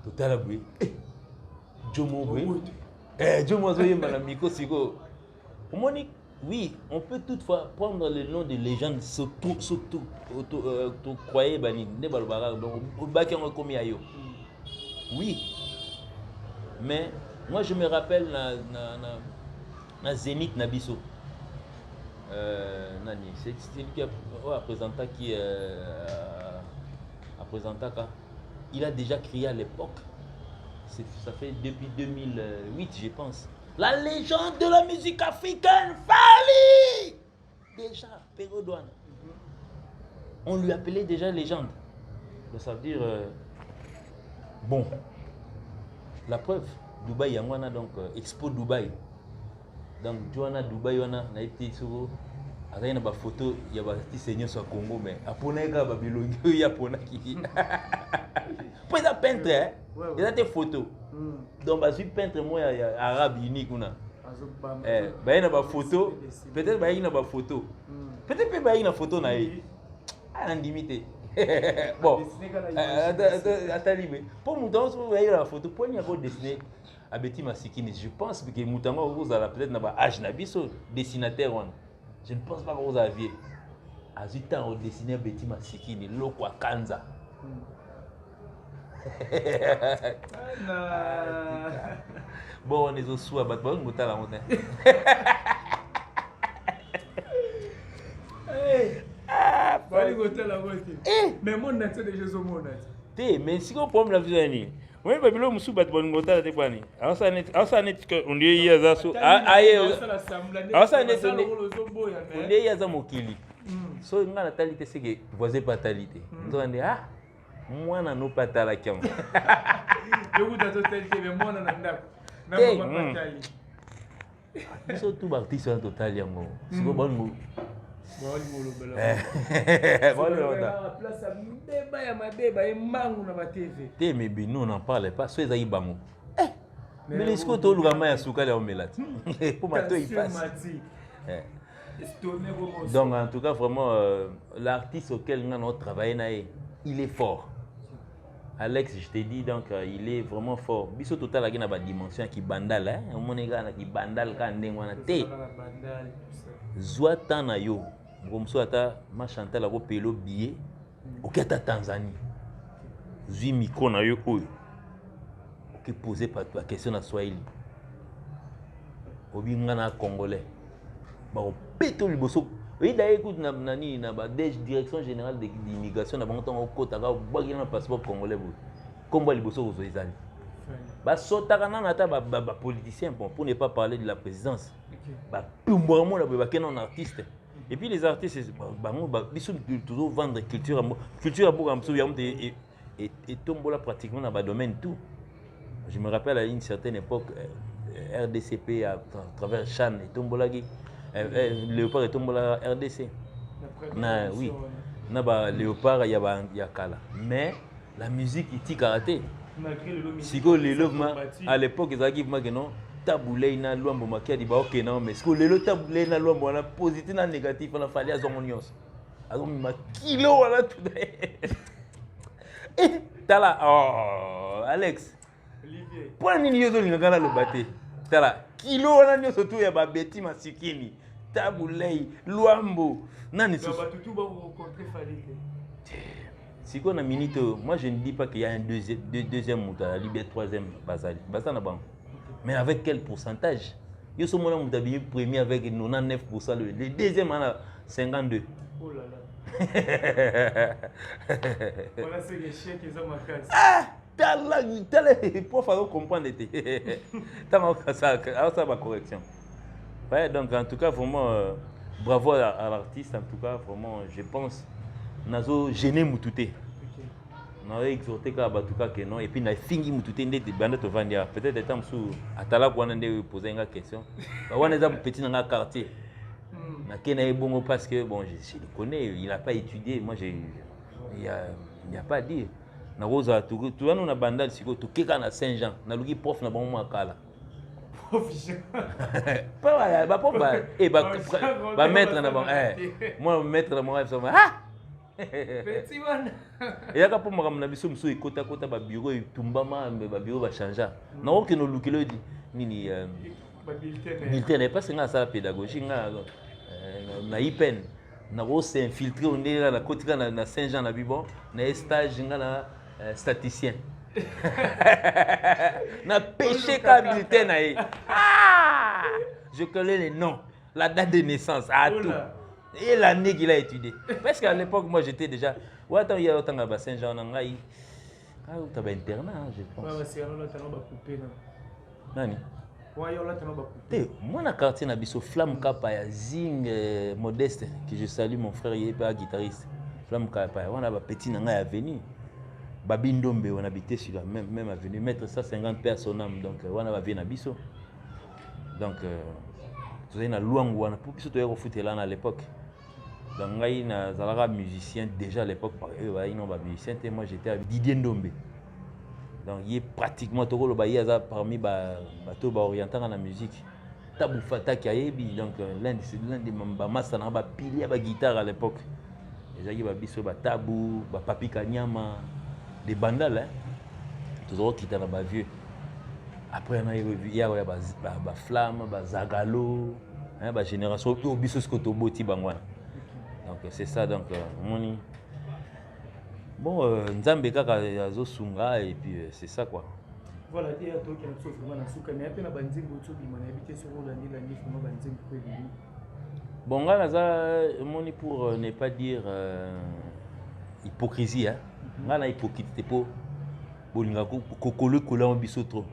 total aboué. Jomo boué. Jomo zoye malamiko siko. Oui, on peut toutefois prendre le nom de légendes surtout croyez bani ne balbara donc au bac on comme ayo. Oui. Mais moi je me rappelle na Zénith Nabiso. Nani, c'est lui qui a présenté il a déjà crié à l'époque. Ça fait depuis 2008, je pense. La légende de la musique africaine, Fally! Déjà, Pérodouane. On lui appelait déjà légende. Donc, ça veut dire... bon. La preuve, Dubaï, il y a donc Expo Dubaï. Donc, Dubaï, on a été sur... Il y a des photos, il y a des seigneurs sur Congo, mais après, il y a des Japonais qui... Pour les peintres, il y a des photos. Donc, je suis peintre, moi, arabe unique. Il y a des photos. Peut-être qu'il y a des photos. Peut-être qu'il y a des photos. En limité. Bon, attendez, pour Moutango, vous voyez la photo, pour il y a des dessiné à Betty Masikini. Je pense que Moutango, vous avez peut-être un âge, dessinateur. Je ne pense pas que vous aviez. À ce temps, on dessinait Betty Masikini, Loko Kanza. Bon, on est au sous à Batman, on est à la montagne. Mais mon nature de Jésus, mon nature. Mais si on prend la vie, oui, mais le monsieur Batman, on est à la montagne. Alors, ça n'est que on dit il y a ça. Alors, ça n'est que on dit il y a ça mokili. So, il y a la talité, c'est que voisin pas talité. On dit ah. Moi, je n'ai pas de la cam. Je vous ai dit que moi, je n'ai pas de surtout, artiste en total, si vous avez Mais nous on n'en parle pas. Sois à Ibango. Mais les scouts au Lugama et Soukali ont mélat. Pour ma toi il passe. Donc en tout cas vraiment l'artiste auquel nous avons travaillé, il est fort. Alex, je t'ai dit donc il est vraiment fort. Biso total a une dimension qui bandal hein. On est gars qui bandal quand ndengwana te. Zwa tana yo. Bomso ata ma Chantal a repayé le billet. Okata Tanzanie. Zui micro na yo oyo. Qui posait pas la question à Swahili. Obi ngana congolais. Ba o peto liboso. Oui d'ailleurs écoute nani na ba direction générale de l'immigration na bango tongo kota ka bagi na passeport congolais bo. Kombo liboso ozo ezali. Ba sotaka na ata ba politicien pour ne pas parler de la présidence. Ba pumbomo na ba kenon artiste. Et puis les artistes bango ba biso toujours vendre culture à Bogamso et tombola pratiquement dans ba domaine tout. Je me rappelle à une certaine époque, RDCP à travers Chan et Tombolagi, Léopard et Tombola RDC. Oui, Léopard, il y a Kala. Mais la musique, il t'y karaté. Si vous à l'époque, ils avaient dit que taboulé na luambo makia di ba ok non mais ce que le taboulé na luambo na positif na négatif on a fallu à zomonios. Alors ma kilo voilà tout. T'as là oh Alex. Pour nini yozo lingana lo bate tala kilo wana nyoso tu ya ba beti masikini tabulei luambo nani so batutu ba rencontrer falite siko na minute moi je ne dis pas qu'il y a un deuxième muta libé troisième basali basa na bango mais avec quel pourcentage yoso mona muta bi premier avec 99% le deuxième ana 52 oh là là voilà c'est les chiens qui ont ma case tel pour faire comprendre ça ma correction. Ouais, donc en tout cas vraiment bravo à l'artiste en tout cas vraiment je pense nazo gêné mutute. On a exhorté ka batuka que non et puis na fingi mutute ndete banda to vandia peut-être étant sous atala ko nande poser une question. Ba wana za petit dans quartier. Na kena ebongo parce que bon je le connais, il n'a pas étudié, moi il y a pas à dire. Na rosa tu wana na bandal siko to keka na Saint-Jean na luki prof na bango makala prof pas ba prof ba maître na bango moi maître na bango ça petit wana ya ka pour makam na biso mso ikota ba bureau itumbama ba bureau ba changer na oke no lukilo nini ba bulletin pas singa ça pédagogie na IPN na go s'infiltrer on est la kotika na Saint-Jean na bibon na stage ngana statisticien. Na péché bulletin je connais les noms, la date de naissance, tout. Et l'année qu'il a étudié. Parce qu'à l'époque, moi j'étais déjà. Ouais, attends, il y a autant à Saint-Jean, tu as un internat, je pense. Ouais, c'est là, tu as coupé. Nani? Ouais, là, tu as coupé. Moi, dans le quartier, il y a Flamme Kappa, Zing Modeste, que je salue, mon frère, il est pas guitariste. Flamme Kappa, on a un petit nanga à venir. Babindombe, on habitait sur la même avenue, mettre 150 personnes, donc on a vu na biso. Donc, tu sais, na Luango, on a pour biso tu es foutu là à l'époque. Donc, il y a un musicien déjà à l'époque, il y a un musicien, moi j'étais avec Didier Ndombe. Donc, il est pratiquement tout le pays parmi les orientaux dans la musique. Tabou Fata qui a ébi, donc l'un des mamas, on a pilier la guitare à l'époque. Déjà, il y a biso, Tabou, Papi Kanyama. Des bandales, hein, toujours qui étaient dans ma vieux. Après, il y a des flammes, des zagalo, des générations, au bisos kotoboti bangwana. Donc c'est ça, donc moni. Bon, Nzambe kaka yazo sunga et puis c'est ça quoi. Voilà, il y a tout qui a sauvé vraiment souka, mais après la bandine goto bi mon habité sur la nuit vraiment bandine pour lui. Bon, là ça moni pour ne pas dire hypocrisie hein. Ngana hypocrite po bolinga kokolo kola biso trop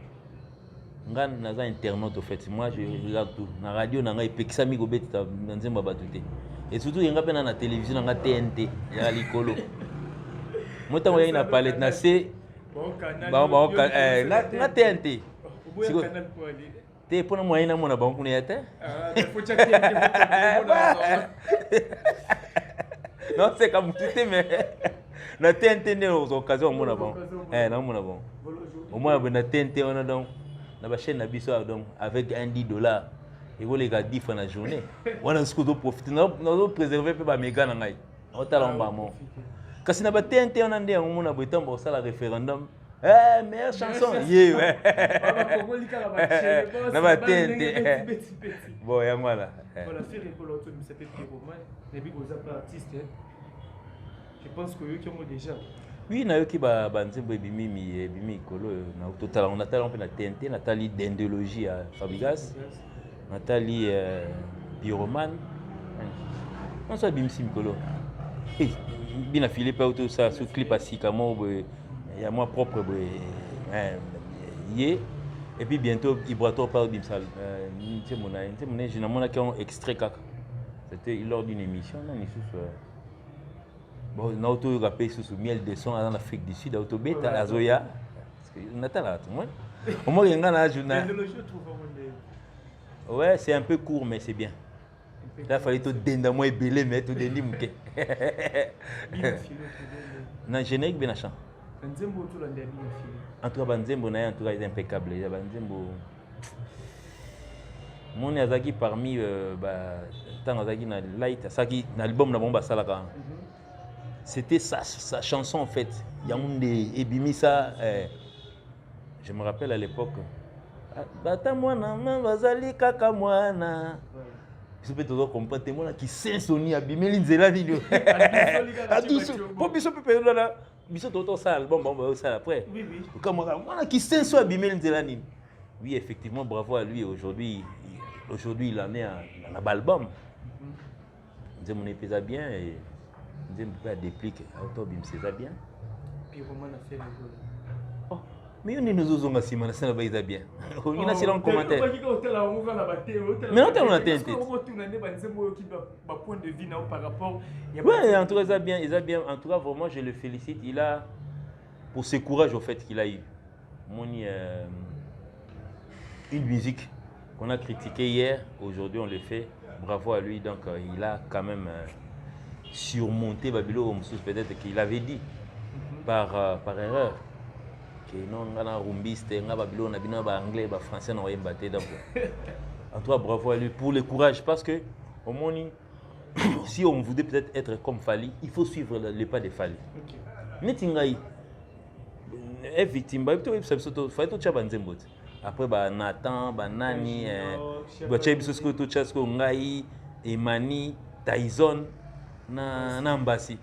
ngana naza internaute au fait moi je regarde tout na radio na ngai pekisa mi gobeta na nzemba batute et surtout yenga pena na télévision na TNT ya likolo mota moya na palette na C na TNT siko te pona moya na mona bango kuna yete Non, c'est comme tout est, mais na TNT aux occasions mon bon. Non mon bon. Au moins na TNT on a donc na chaîne na biso donc avec un $10 et vous les gars 10 fois la journée. On a ce que profiter nous préserver peu ba méga na ngai. On t'a lamba mon. Kasi na ba TNT on a ndé on a beton pour ça la référendum. Meilleure chanson. Yeah ouais. Na ba TNT. Bon ya voilà. Voilà, faire école auto mais ça fait pyroman et puis vous êtes artiste. Je pense que eux qui ont déjà. Oui, na yoki ba nzembo ebimi kolo na total on attend un peu na TNT, Nathalie d'endologie à Fabrigas. Nathalie pyroman. On soit bimsi mikolo. Eh, bien affilé pas auto ça sous clip à Sikamo il y a moi propre et puis bientôt Ibrato parle bimsal. C'est mon je n'ai qui ont extrait c'était lors d'une émission là ni sous bon na auto rappé sous miel de son en Afrique du Sud auto beta azoya parce que natala tout moi au moins il y a un journal. Ouais, c'est un peu court mais c'est bien. Là il fallait tout denda moi belé mais tout dendi muke. Na générique bien achat. Nzembo tout l'année en tout cas Nzembo na en tout cas est impeccable. Il y a Nzembo mon azaki parmi tant azaki na light azaki na album na bomba salaka. C'était sa chanson en fait. Il y a un des ebimisa je me rappelle à l'époque bata mwana bazali kaka mwana. Je peux toujours comprendre moi qui sensoni abimeli nzela nini. Pour biso peut là biso toto ça bon ça après. Oui. Comme moi qui senso abimeli nzela nini. Oui effectivement bravo à lui aujourd'hui il en est à l'album. Nzembo ne pesa bien et Nzembo peut déplique auto bim c'est bien. Puis comment on a fait le oh mais on nous osons si man ça va bien. Il y a silence commentaire. Mais non on a tête. Ouais, en tout cas il a bien en tout cas vraiment je le félicite, il a pour ce courage au fait qu'il a eu. Une musique qu'on a critiquée hier, aujourd'hui on le fait. Bravo à lui, donc il a quand même surmonté Babylone, peut-être qu'il avait dit par erreur que non, on a rumbiste, on a Babylone, on a anglais, on a français, on a battu. Donc, en tout cas, bravo à lui pour le courage, parce que au moins, si on voulait peut-être être comme Fali, il faut suivre le pas de Fali. Netingai est victime, il faut être Nzembo. Après, Nathan, Nani, Ngai, Emani, Tyson, Nambasi.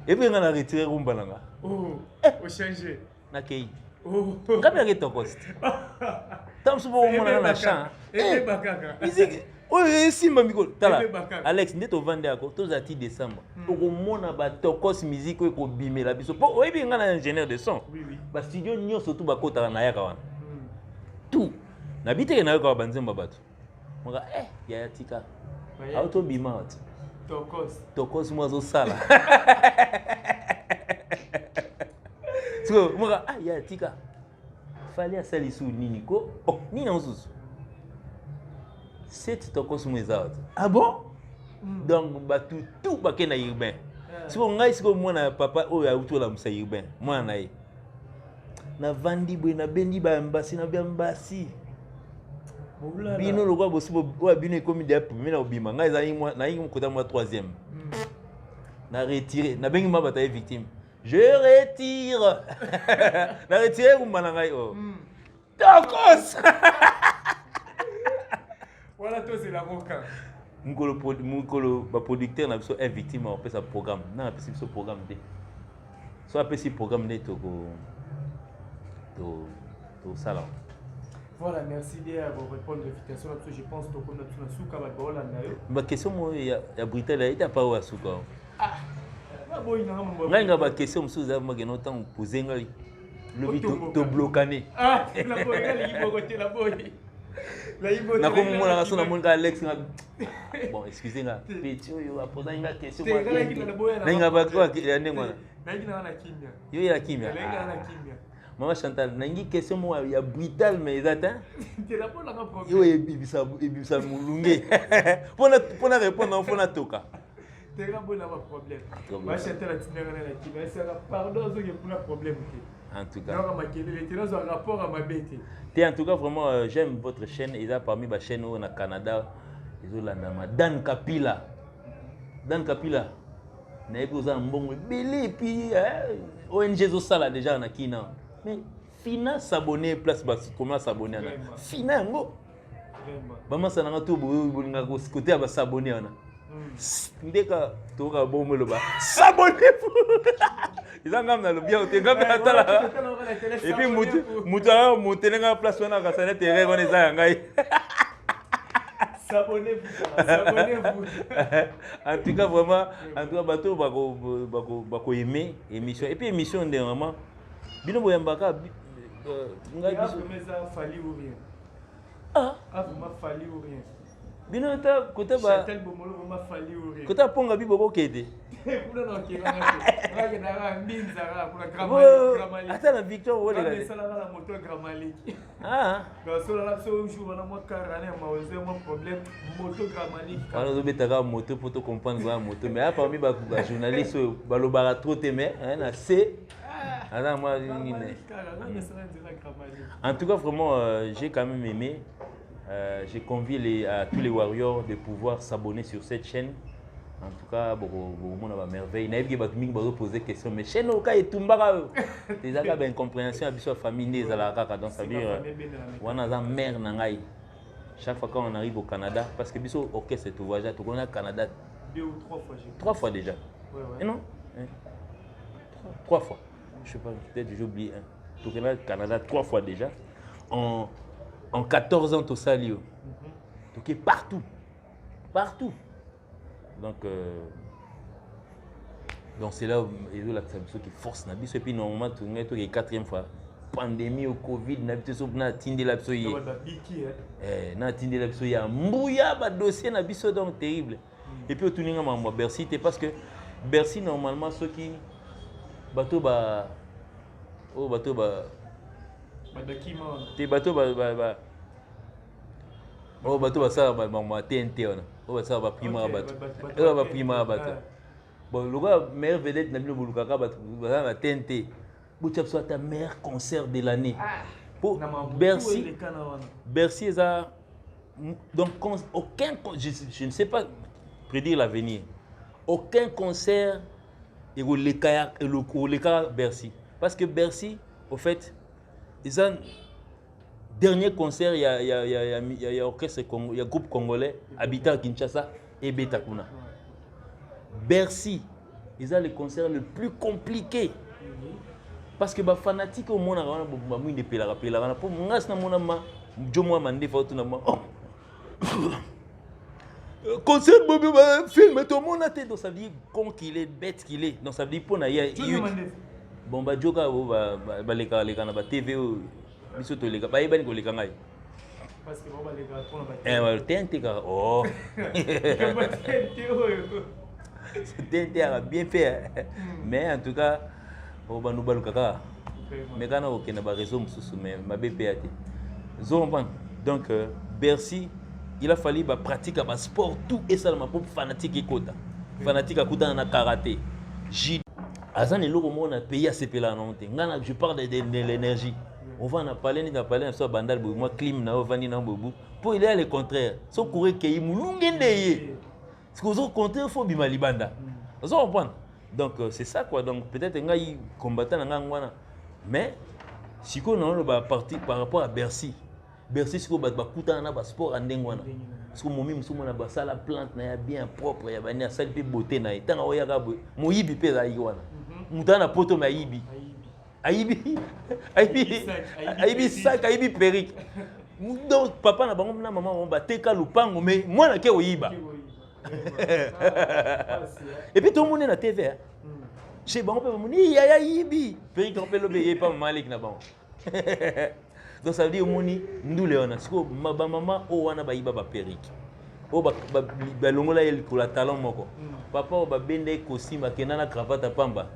Et puis, on a retiré Rumbalanga. Oh, au changer. Nakei. Oh, quand tu cost. Tant que on a la chance. Musique. Oui, si mamiko. Tala. Alex, n'est au vendre à côté aux artistes décembre. Pour qu'on a ba tokos musique ko bimé la biso. Oh, oui, on a un ingénieur de son. Oui. Ba studio nyo surtout ba kota na yaka wana. Tout. Na bité na yaka banzemba batu. Moka ya tika. Auto bima wat. Tokos moi zo sala. Moi, il y a tika. Fallait à salisu nini ko. Oh, ni na ususu. C'est tokos mweza. Ah bon? Donc tout baké na urbain. Si on ngai siko mwana papa o ya uto la musa urbain. Mwana yi. Na vandi bwe na bendi ba mbasi na bia mbasi. Bino lokwa bosubo o bino ekomi de premier na obima. Ngai za yi mwa na yi mkota mwa 3e. Na retiré, na bengi mabata est victime. Je retire. Na retiré ou manangai oh. Tokos. Voilà toi c'est la roca. Mukolo ba producteur na biso est victime on peut sa programme. Na peut ce programme dé. Soit peut ce programme dé to salon. Voilà, merci de répondre à l'invitation. Je pense que nous avons un souka à Baola. Ma question, il y a Britannia, il n'y a pas de souka. Ah, il y a une question, je vais vous poser le vite de bloquer. Ah, la boy, la boy. Na comme moi na mon Alex bon excusez-moi petit yo a posé une question moi na ba quoi ya ndengwa yo ya kimia Maman Chantal, nangi question moi il y a brutal mais exact. Tu la pas la problème. Yo ebisa mulunge. Pona répondre on fona toka. Tu as un problème. Moi, j'ai été là, tu n'as rien dit. Mais c'est un pardon, c'est un problème. En tout cas. Tu as un rapport à ma bête. En tout cas, vraiment, j'aime votre chaîne. Il y a parmi les chaînes au Canada. Ils ont la Dan Kapila. Dan Kapila. N'a pas besoin de bon belé puis ONG Zosala déjà en Akina. Mais Fina s'abonner place comment s'abonner là. Fina ngo. Maman ça n'a tout bolinga ko côté ba s'abonner là. Ndeka to ka bon le ba. S'abonnez-vous. Ils ont gam na le bien te gam na tala. Et puis mutu monter na place wana ka ça terrain on est à ngai. Abonnez-vous. En tout cas, vraiment, en tout cas, bateau bako aimer émission. Et puis émission dernièrement, bino boyambaka nga biso fali ou rien. Ah, vraiment fali ou rien. Bino ta côté ba Chantal Bomolo vraiment fali ou rien. Côté ponga bi boko kede. Kuna no kera na na mbinza ra kuna gramali. Ata na Victor wo le gade. Sala la moto gramali. Ah. Ba sala la so jour na mo karane ma oze mo problème moto gramali. On zo betaka moto pour te comprendre quoi moto mais a parmi ba journaliste ba lo bara trop témé na C. Ah moi en tout cas vraiment j'ai quand même aimé. J'ai convié à tous les warriors de pouvoir s'abonner sur cette chaîne. En tout cas, on a merveille. Il y a des gens qui poser des questions. Mais chez nous, il y a des gens qui ont une compréhension de la famille. Donc, ça veut dire qu'on a une mère. Chaque fois qu'on arrive au Canada, parce que ok, c'est tout voyage, on a au Canada 2 ou 3 fois. 3 fois déjà. Ouais. Non 3 fois. Je ne sais pas, peut-être j'ai oublié un. Donc, on a au Canada 3 fois déjà. En 14 ans, tout ça, donc partout. Partout. Donc c'est là où il y a la qui force. Et puis normalement, tout le monde est 4e fois. Pandémie au Covid, on a tindi la pso. Il y a un dossier donc terrible. Et puis au tout le monde, Bercy, parce que Bercy, normalement, ceux qui. Bateau, Tes bateaux ça va TNT on ça va prima bateau va prima bateau bon le gars meilleur vedette na bino bolukaka bateau na TNT butcha soit ta meilleur concert de l'année pour Bercy ça donc aucun je ne sais pas prédire l'avenir aucun concert et le cas Bercy parce que Bercy au fait ils ont dernier concert, il y a orchestre, il y a groupe congolais habitant à Kinshasa et Betakuna. Bercy, ils ont le concert le plus compliqué. Parce que les fanatiques au monde, ils ont pellara. Pour moi, c'est concert, film, tout le monde a été dans sa vie, con qu'il est, bête qu'il est. Dans sa vie, pour bon, bah, Joka, les TV, biso to leka ba ibani ko leka ngai parce que bon ba leka pour na ba TNT ka oh TNT a bien fait mais en tout cas on va nous baluka ka mais kana o kena ba réseau mususu mais ma BPAT zomban donc Bercy il a fallu ba pratique ba sport tout et ça ma pour fanatique ekota fanatique akuta na karaté judo azan eloko mona pays a sepela na honte ngana je parle de l'énergie. On va en parler, on va parler de bandal, moi clim na ovani na bobu. Pour il est le contraire. So courir que mulungende. Ce que vous contraire faut bima libanda. Vous comprenez? Donc c'est ça quoi. Donc peut-être ngai combattant na ngwana. Mais si qu'on a ba parti par rapport à Bercy. Bercy ce que ba kuta na ba sport andengwana. Parce que momi musumo na ba sala plante na ya bien propre ya bani sala pe beauté na tanga oya ka moyibi pe za yiwana. Mutana poto ma yibi. Aibi sac, aibi perruque. Donc papa na bango na maman on ba teka lupango mais moi na ke oyiba. Et puis tout le monde est na TV. Chez bango pe moni ya yibi. Perruque on peut le payer pas malik na bango. Donc ça veut dire moni ndule ona siko maman o wana ba yiba ba perruque. O ba longola el ko la talon moko. Papa o ba bende costume akena na cravate pamba.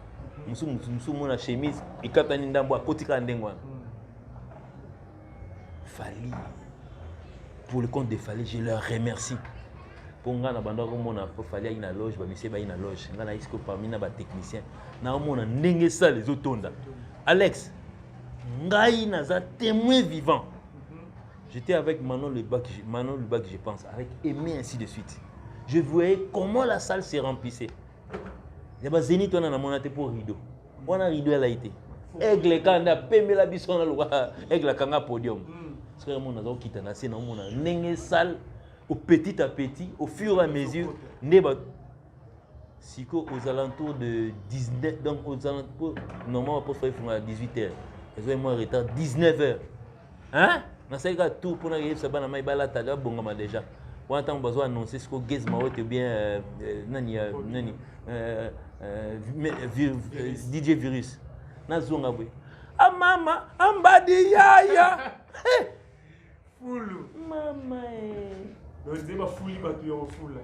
Musumu na chemise ikatani ndambo akotika ndengwana. Fali pour le compte de Fali je leur remercie Ponga na banda ko mona po fali ina loge ba monsieur ba ina loge ngana isko parmi na ba technicien na mona ndenge ça les otonda Alex ngai naza témoin vivant. J'étais avec Manon Lebac, je pense, avec Aimé, ainsi de suite. Je voyais comment la salle se remplissait. Il y a des zénith, on a monté pour rideau. On a rideau, elle a été. Aigle, quand on a payé la bison, on a aigle, quand on a podium. Parce que on a quitté la scène, on a une salle, au petit à petit, au fur et à mesure. Si aux alentours de 19, donc aux alentours, normalement, on peut faire à 18h. Ils ont moins retard, 19h. Hein? Dans ce cas, tout pour arriver à la maïbala, tu as déjà. On a besoin d'annoncer ce que Gizmo est bien DJ Virus. Nazonga boy. Ah maman, ambadi yaya. Foulou. Maman. On dit pas fouli ba tu en foule.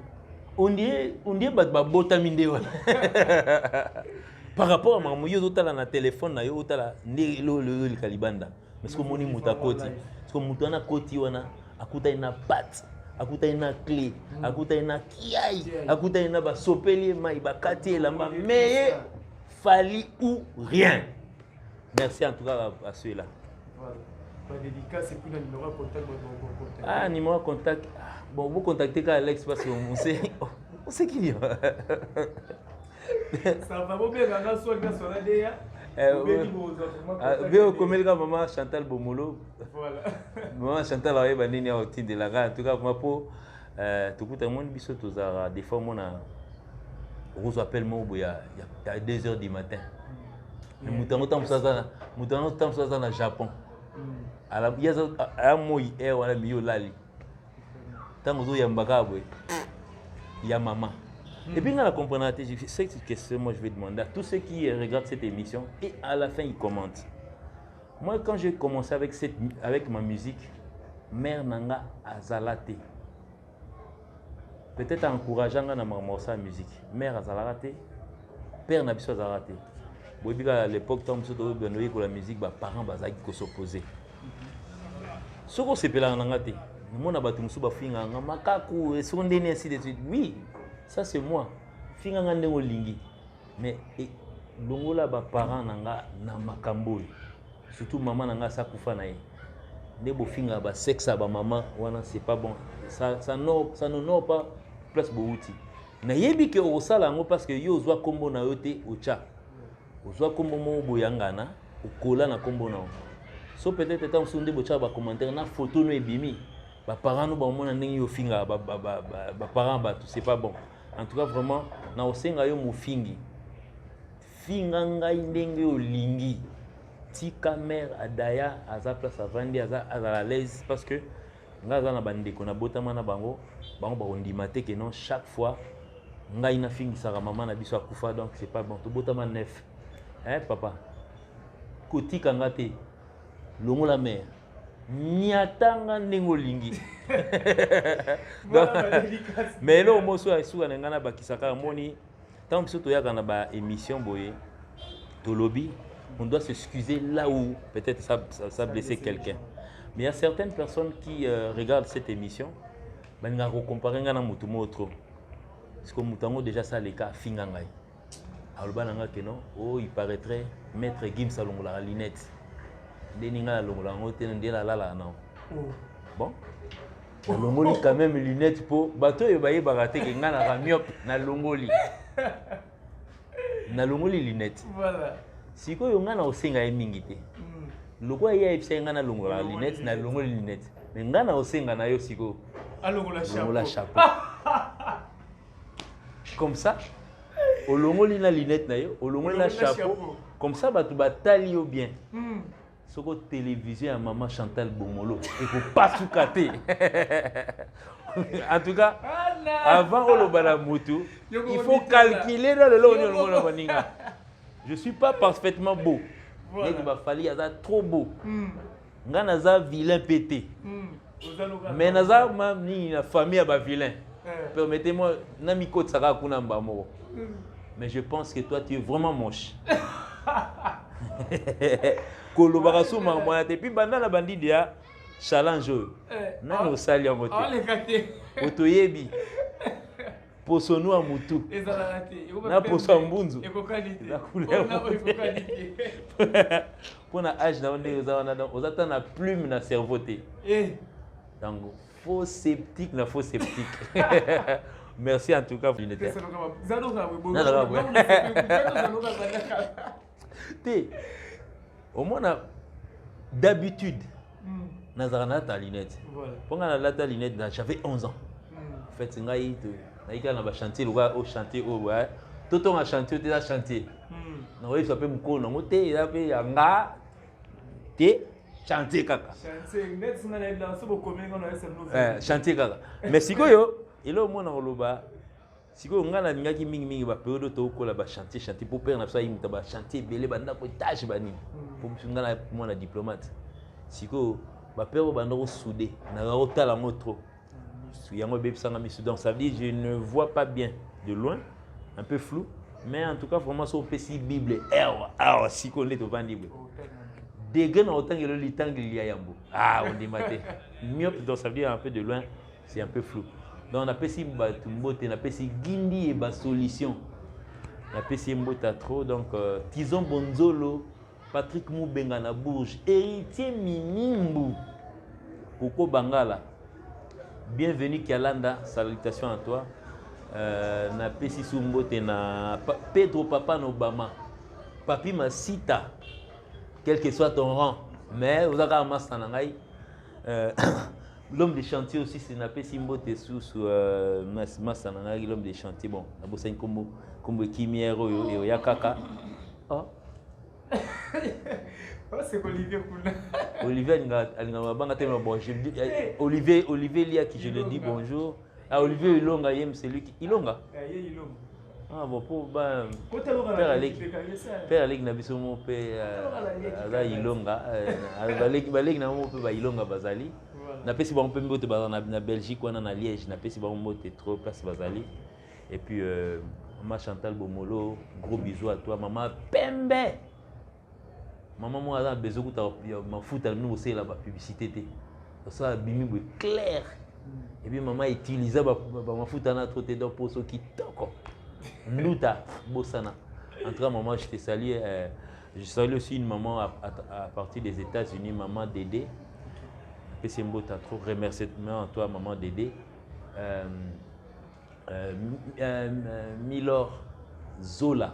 On dit ba bota minde wala. Par rapport à maman yo tala na téléphone na yo tala le kalibanda. Mais ce que moni muta koti. Ce que mutana koti wana akuta ina pat. Akuta ina clé, akuta ina kiai, akuta ina ba sopeli mai ba kati elamba mais fali ou rien. Merci en tout cas à ceux-là. Voilà. Pas dédicace et puis le numéro de contact Ah, numéro de contact. Bon, vous contactez Alex parce qu'on sait on sait qui est. Ça va bien dans soit que sur la DA. Bien comme le maman Chantal Bomolo. Voilà. Maman Chantal a eu banini au titre de la gare. En tout cas, moi pour tout le monde biso tous à des fois on a Rose appelle moi il y a 2h du matin. Moutango tam ça dans le Japon. Alors il y a un mot hier wala miyo lali. Tango ya mbaka boy. Il y a maman. Et puis, dans la compréhension, cette question, moi, je vais demander à tous ceux qui regardent cette émission et à la fin, ils commentent. Moi, quand j'ai commencé avec ma musique, mère nanga azalate. Peut-être encourageant à la musique. Mère azalate, père n'a pas azalate. À l'époque, quand on a la musique, les parents qui s'opposaient. Ce qu'on s'est appelé en angate, mon abatum suba finga makaku et son dernier ainsi de suite. Oui. Ça c'est moi. Finga ngande olingi. Mais longola ba parents nanga na makambo. Surtout maman nanga sa kufa na ye. Nebo finga ba sexe ba maman wana c'est pas bon. Ça ne pas place bouti. Na yebi ke o sala ngo parce que yo zwa kombo na yote ocha. Ozwa kombo mo boyangana, okola na kombo na. So peut-être tant sonde bocha ba commentaire na photo no ebimi. Ba parents no ba mona ndenge yo finga ba parents ba tout c'est pas bon. En tout cas, vraiment, na osenga yo mufingi. Finga ngai ndenge olingi. Tika mère adaya aza place avandi aza à l'aise parce que ngaza na bandeko na botama na bango ba ondimate que non chaque fois ngai na fingi saka maman na biso akufa donc c'est pas bon. To botama neuf. Hein papa. Kotika ngate. Longo la mère. Niatanga ndenge olingi. Mais là, moi, je suis allé à Bakisaka. Tant que tu es dans une émission, on doit s'excuser là où peut-être ça blessé quelqu'un. Mais il y a certaines personnes qui regardent cette émission, ils vont comparer à Moutouma autre. Parce que Moutango déjà ça les cas fingangai. Alors oh il paraîtrait maître Gim Salongo la linette. Deninga la longo la ngote ndela la non. Bon. Longoli quand même lunettes pour bateau et baye baraté que ngana ra myope na longoli. Na longoli lunettes. Voilà. Siko yo ngana osenga emingite. Lokwa ya epse ngana longola lunettes na longoli lunettes. Mais ngana osenga na yo siko. Longola chapeau. Comme ça. Au longoli na lunettes na yo, au longoli na chapeau. Comme ça batu batali yo bien. Sur la télévision à maman Chantal Bomolo, il ne faut pas sous-cater. En tout cas, avant Olobalamoto, il faut calculer dans le lot. Je ne suis pas parfaitement beau. Voilà. Il m'a fallu être trop beau. Je suis un vilain pété. Mais je suis une famille à vilain. Permettez-moi, mais je pense que toi, tu es vraiment moche. Kolobarasu mamona te puis banda na bandi dia challenge nani osali yango te otoyebi poso noir mutu. Na poso mbunzu. Pour na âge na on a na plume na cerveau te. Donc faux sceptique na faux sceptique. Merci en tout cas pour l'unité. Au moins d'habitude nazarana ta lunette. Pendant la ta lunette j'avais 11 ans. En fait ngai naika na ba chantier au chantier au ouais. Tout on a chantier tu as chantier. Na oui ça peut me connaître ngote ya pe yanga te chantier kaka. Chantier net na na so bokomé ngona esa no. Chantier kaka. Mais sikoyo ilo mona ngoloba sikoyo ngana ningaki mingi ba période to ko la ba chantier pour père na ça imita ba chantier belé banda ko tâche bani. Pour ngana mona diplomate. Sikoyo ba père banda ko soudé na ga otala ngotro. Yango bebisanga misu donc ça veut dire je ne vois pas bien de loin, un peu flou, mais en tout cas vraiment sur PC Bible ah si qu'on est au Bible. Degré na autant que le litang il y a yambo. Ah on dit maté. Myope donc ça veut dire un peu de loin, c'est un peu flou. Donc on a PC Batumbote, on a PC Gindi et ba solution. On a PC Mbota trop donc Tizon Bonzolo, Patrick Moubenga na Bourges, héritier Minimbu. Koko Bangala. Bienvenue Kialanda, salutations à toi. Na Pesi Sumbote na Pedro Papa Obama. Papi Masita, quel que soit ton rang, mais vous avez un mastanangai. L'homme des chantiers aussi, c'est na Pesi Mbote sous mastanangai, l'homme des chantiers. Bon, la bossa comme Kimiero et Yakaka. Oh. C'est Olivier Kouna. Olivier Olivier Lia qui je le dis bonjour. Ah Olivier Ilonga c'est lui qui Ilonga. Ah bon pour Père Alec na biso mo pe ala Ilonga Balek na mo pe ba Ilonga bazali. Na pesi ba mo pe mbote na Belgique wana na Liège na pesi ba mo mbote trop place bazali. Et puis maman Chantal Bomolo, gros bisous à toi maman Pembe. Maman moi a besoin de ma foot à nous aussi la publicité ça bimi clair et puis maman utilisait ma foot à notre côté pour ceux qui toko nuta bossana en tout cas maman je te salue je salue aussi une maman à partir des États-Unis maman Dédé c'est beau t'as trop remerciements à toi maman Dédé Milor Zola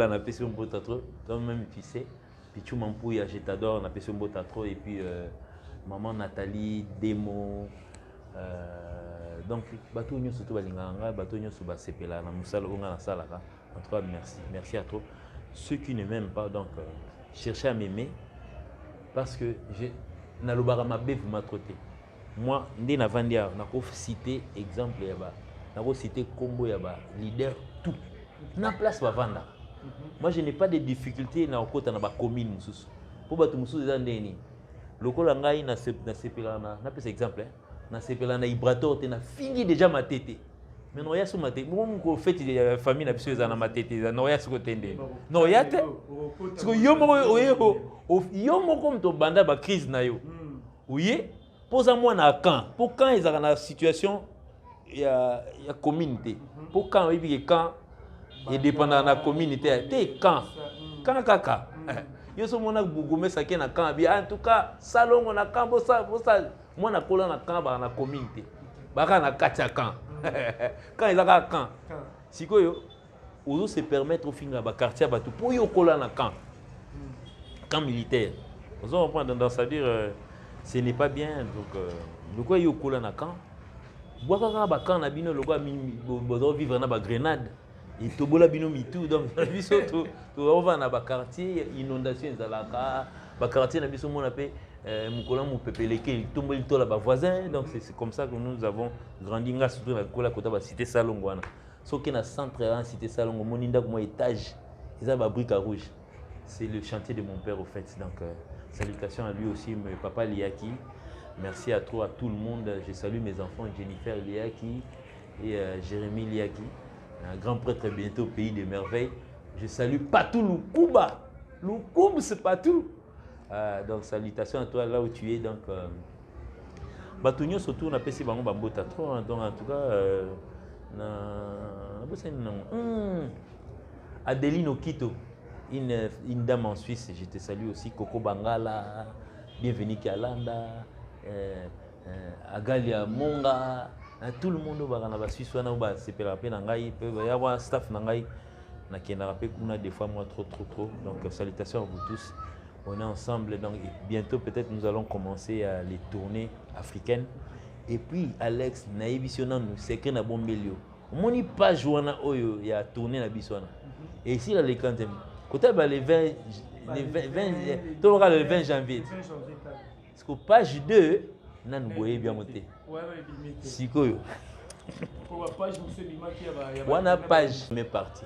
n'a pas un beau trop, toi-même tu sais. Puis tu m'empouilles, je t'adore, n'a pas un beau trop. Et puis maman Nathalie, Demo. Donc, bateau nyo surtout balinganga, bateau nyo suba sepela na musala onga na sala. En tout cas, merci à toi. Ceux qui ne m'aiment pas, donc cherchez à m'aimer parce que na lobara mabe vous m'attroté. Moi, ndé na vandia, na ko citer exemple yaba, na ko citer combo yaba, leader tout. Na place va vendre. Moi je n'ai pas de difficultés na okota na ba commune mususu. Pour batu mususu za ndeni. Lokola ngai na sepela na pesa exemple na sepela na Ibrator te na fini déjà ma tete. Mais no ya so ma tete. Moi ko fête de famille na biso za na ma tete. No ya so ko tende. No ya te. Parce que yo moko mto banda ba crise na yo. Oui, posa moi na camp. Pour quand ils ont na situation ya communauté. Pour quand oui quand et dépendant de la communauté, t'es quand kaka. Yo so mona gugumé ça qui na camp bien en tout cas salon on a camp bossa moi na kola na camp ba na communauté. Ba na katia camp. Quand ils a camp. Sikoyo ozo se permettre au finga ba quartier ba tout pour yo kola na camp. Camp militaire. Ozo on prend dans ça dire ce n'est pas bien donc le quoi yo kola na camp. Boaka ba camp na bino le quoi bozo vivre na ba grenade. Et tout bola bino mitou donc biso on va na ba quartier inondation ezalaka ba quartier na biso mona pe mukola mu pepeleke tomboli to la ba voisin donc c'est comme ça que nous avons grandi nga surtout na kola kota ba cité Salongo wana soki na centre en cité Salongo moninda comme étage ils a ba brique à rouge c'est le chantier de mon père au fait donc salutations à lui aussi papa Liaki merci à toi à tout le monde je salue mes enfants Jennifer Liaki et Jérémy Liaki un grand prêtre bientôt au pays des merveilles. Je salue Patou Lukuba. Lukuba, c'est Patou. Donc, salutations à toi là où tu es. Donc, Batounio surtout, on a passé Bango Bambota trop. Donc, en tout cas, Adeline Okito, une dame en Suisse, je te salue aussi. Coco Bangala, bienvenue Kialanda, Agalia Monga, tout le monde va Suisse, c'est un staff des fois moi trop. Donc salutations à vous tous. On est ensemble, donc bientôt peut-être nous allons commencer les tournées africaines. Et puis Alex, c'est que na bombelio. On n'y pas jouer il y a tourné la biswana. Et ici là les quantièmes. Côté le 20 janvier. Parce que page 2, nous voyons bien monter. Si quoi yo. On a page mais parti.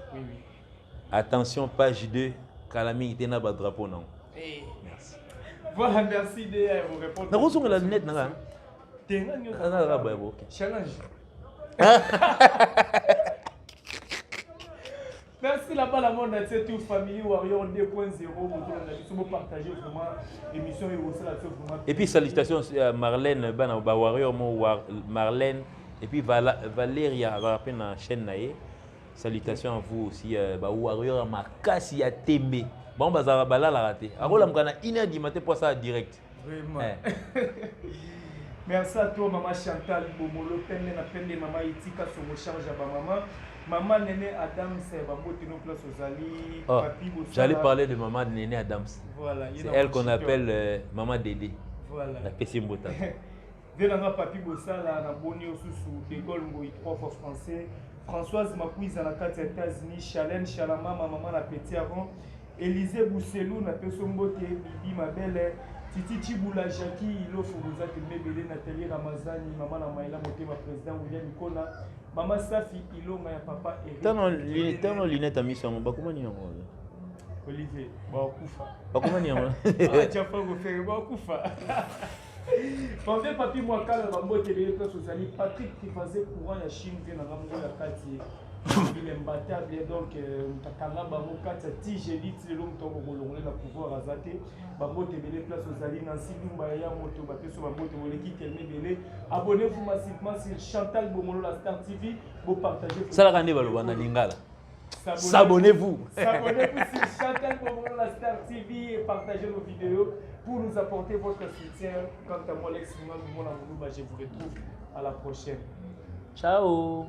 Attention page 2, Kalami était na ba drapeau non. Merci. Voilà, merci de vous répondre. Na reçu la lunette na. Challenge. Merci là-bas la monde entier, toute famille Warrior 2.0. Vous partagez vraiment l'émission et aussi la vraiment. Et puis salutations à Marlène Warrior Marlène et puis Valéria va rappeler dans la chaîne naé. Salutations à vous aussi Warrior Makasi à Tembe. Bon bazara bala la raté. Arola mkana 1h du matin pour ça direct. Vraiment. Merci à toi, maman Chantal Bomolo, peine maman Itika sur mon charge à maman. Maman Néné Adams, place aux Ali. Oh, j'allais parler de maman Néné Adams. Voilà, c'est elle qu'on appelle maman Dédé. Voilà. La Pessim Bota. Venanga Papi Bossala, na Boni Osusu, De Gaulle Moïse, prof français. Françoise Makouiz à la carte des États-Unis, Chalène Chalama, maman la Petit Aron. Élisée Bousselou, na Pesombote, Bibi, ma belle. Titi Chiboula Jackie, Ilo Fobuza, Mebele, Nathalie Ramazani, maman la Maïla, Motema, président William Nikona, maman Safi, Ilo, Maya Papa, et. T'as nos lunettes à mission, comment dire Olivier, Baokoufa. Comment dire Tu as pas refait, Baokoufa. Pendant papi, moi, quand la maman était venue place aux amis, Patrick qui faisait courant à Chine, vient à Ramon la Kati. Il est imbattable, donc Takanga Bamo Kati, Tigélite, le long temps où on a pouvoir azater. Bamo te belé place aux amis, Nancy Dumbaya, Moto, Baté sur Bamo te volé qui qu'elle belé. Abonnez-vous massivement sur Chantal Bomolo, la Star TV, vous partagez. Ça la rendez vous na lingala. S'abonnez-vous. S'abonnez-vous sur Chantal Bomolo, la Star TV et partagez nos vidéos pour nous apporter votre soutien. Quant à moi, Alex, je vous retrouve à la prochaine. Ciao.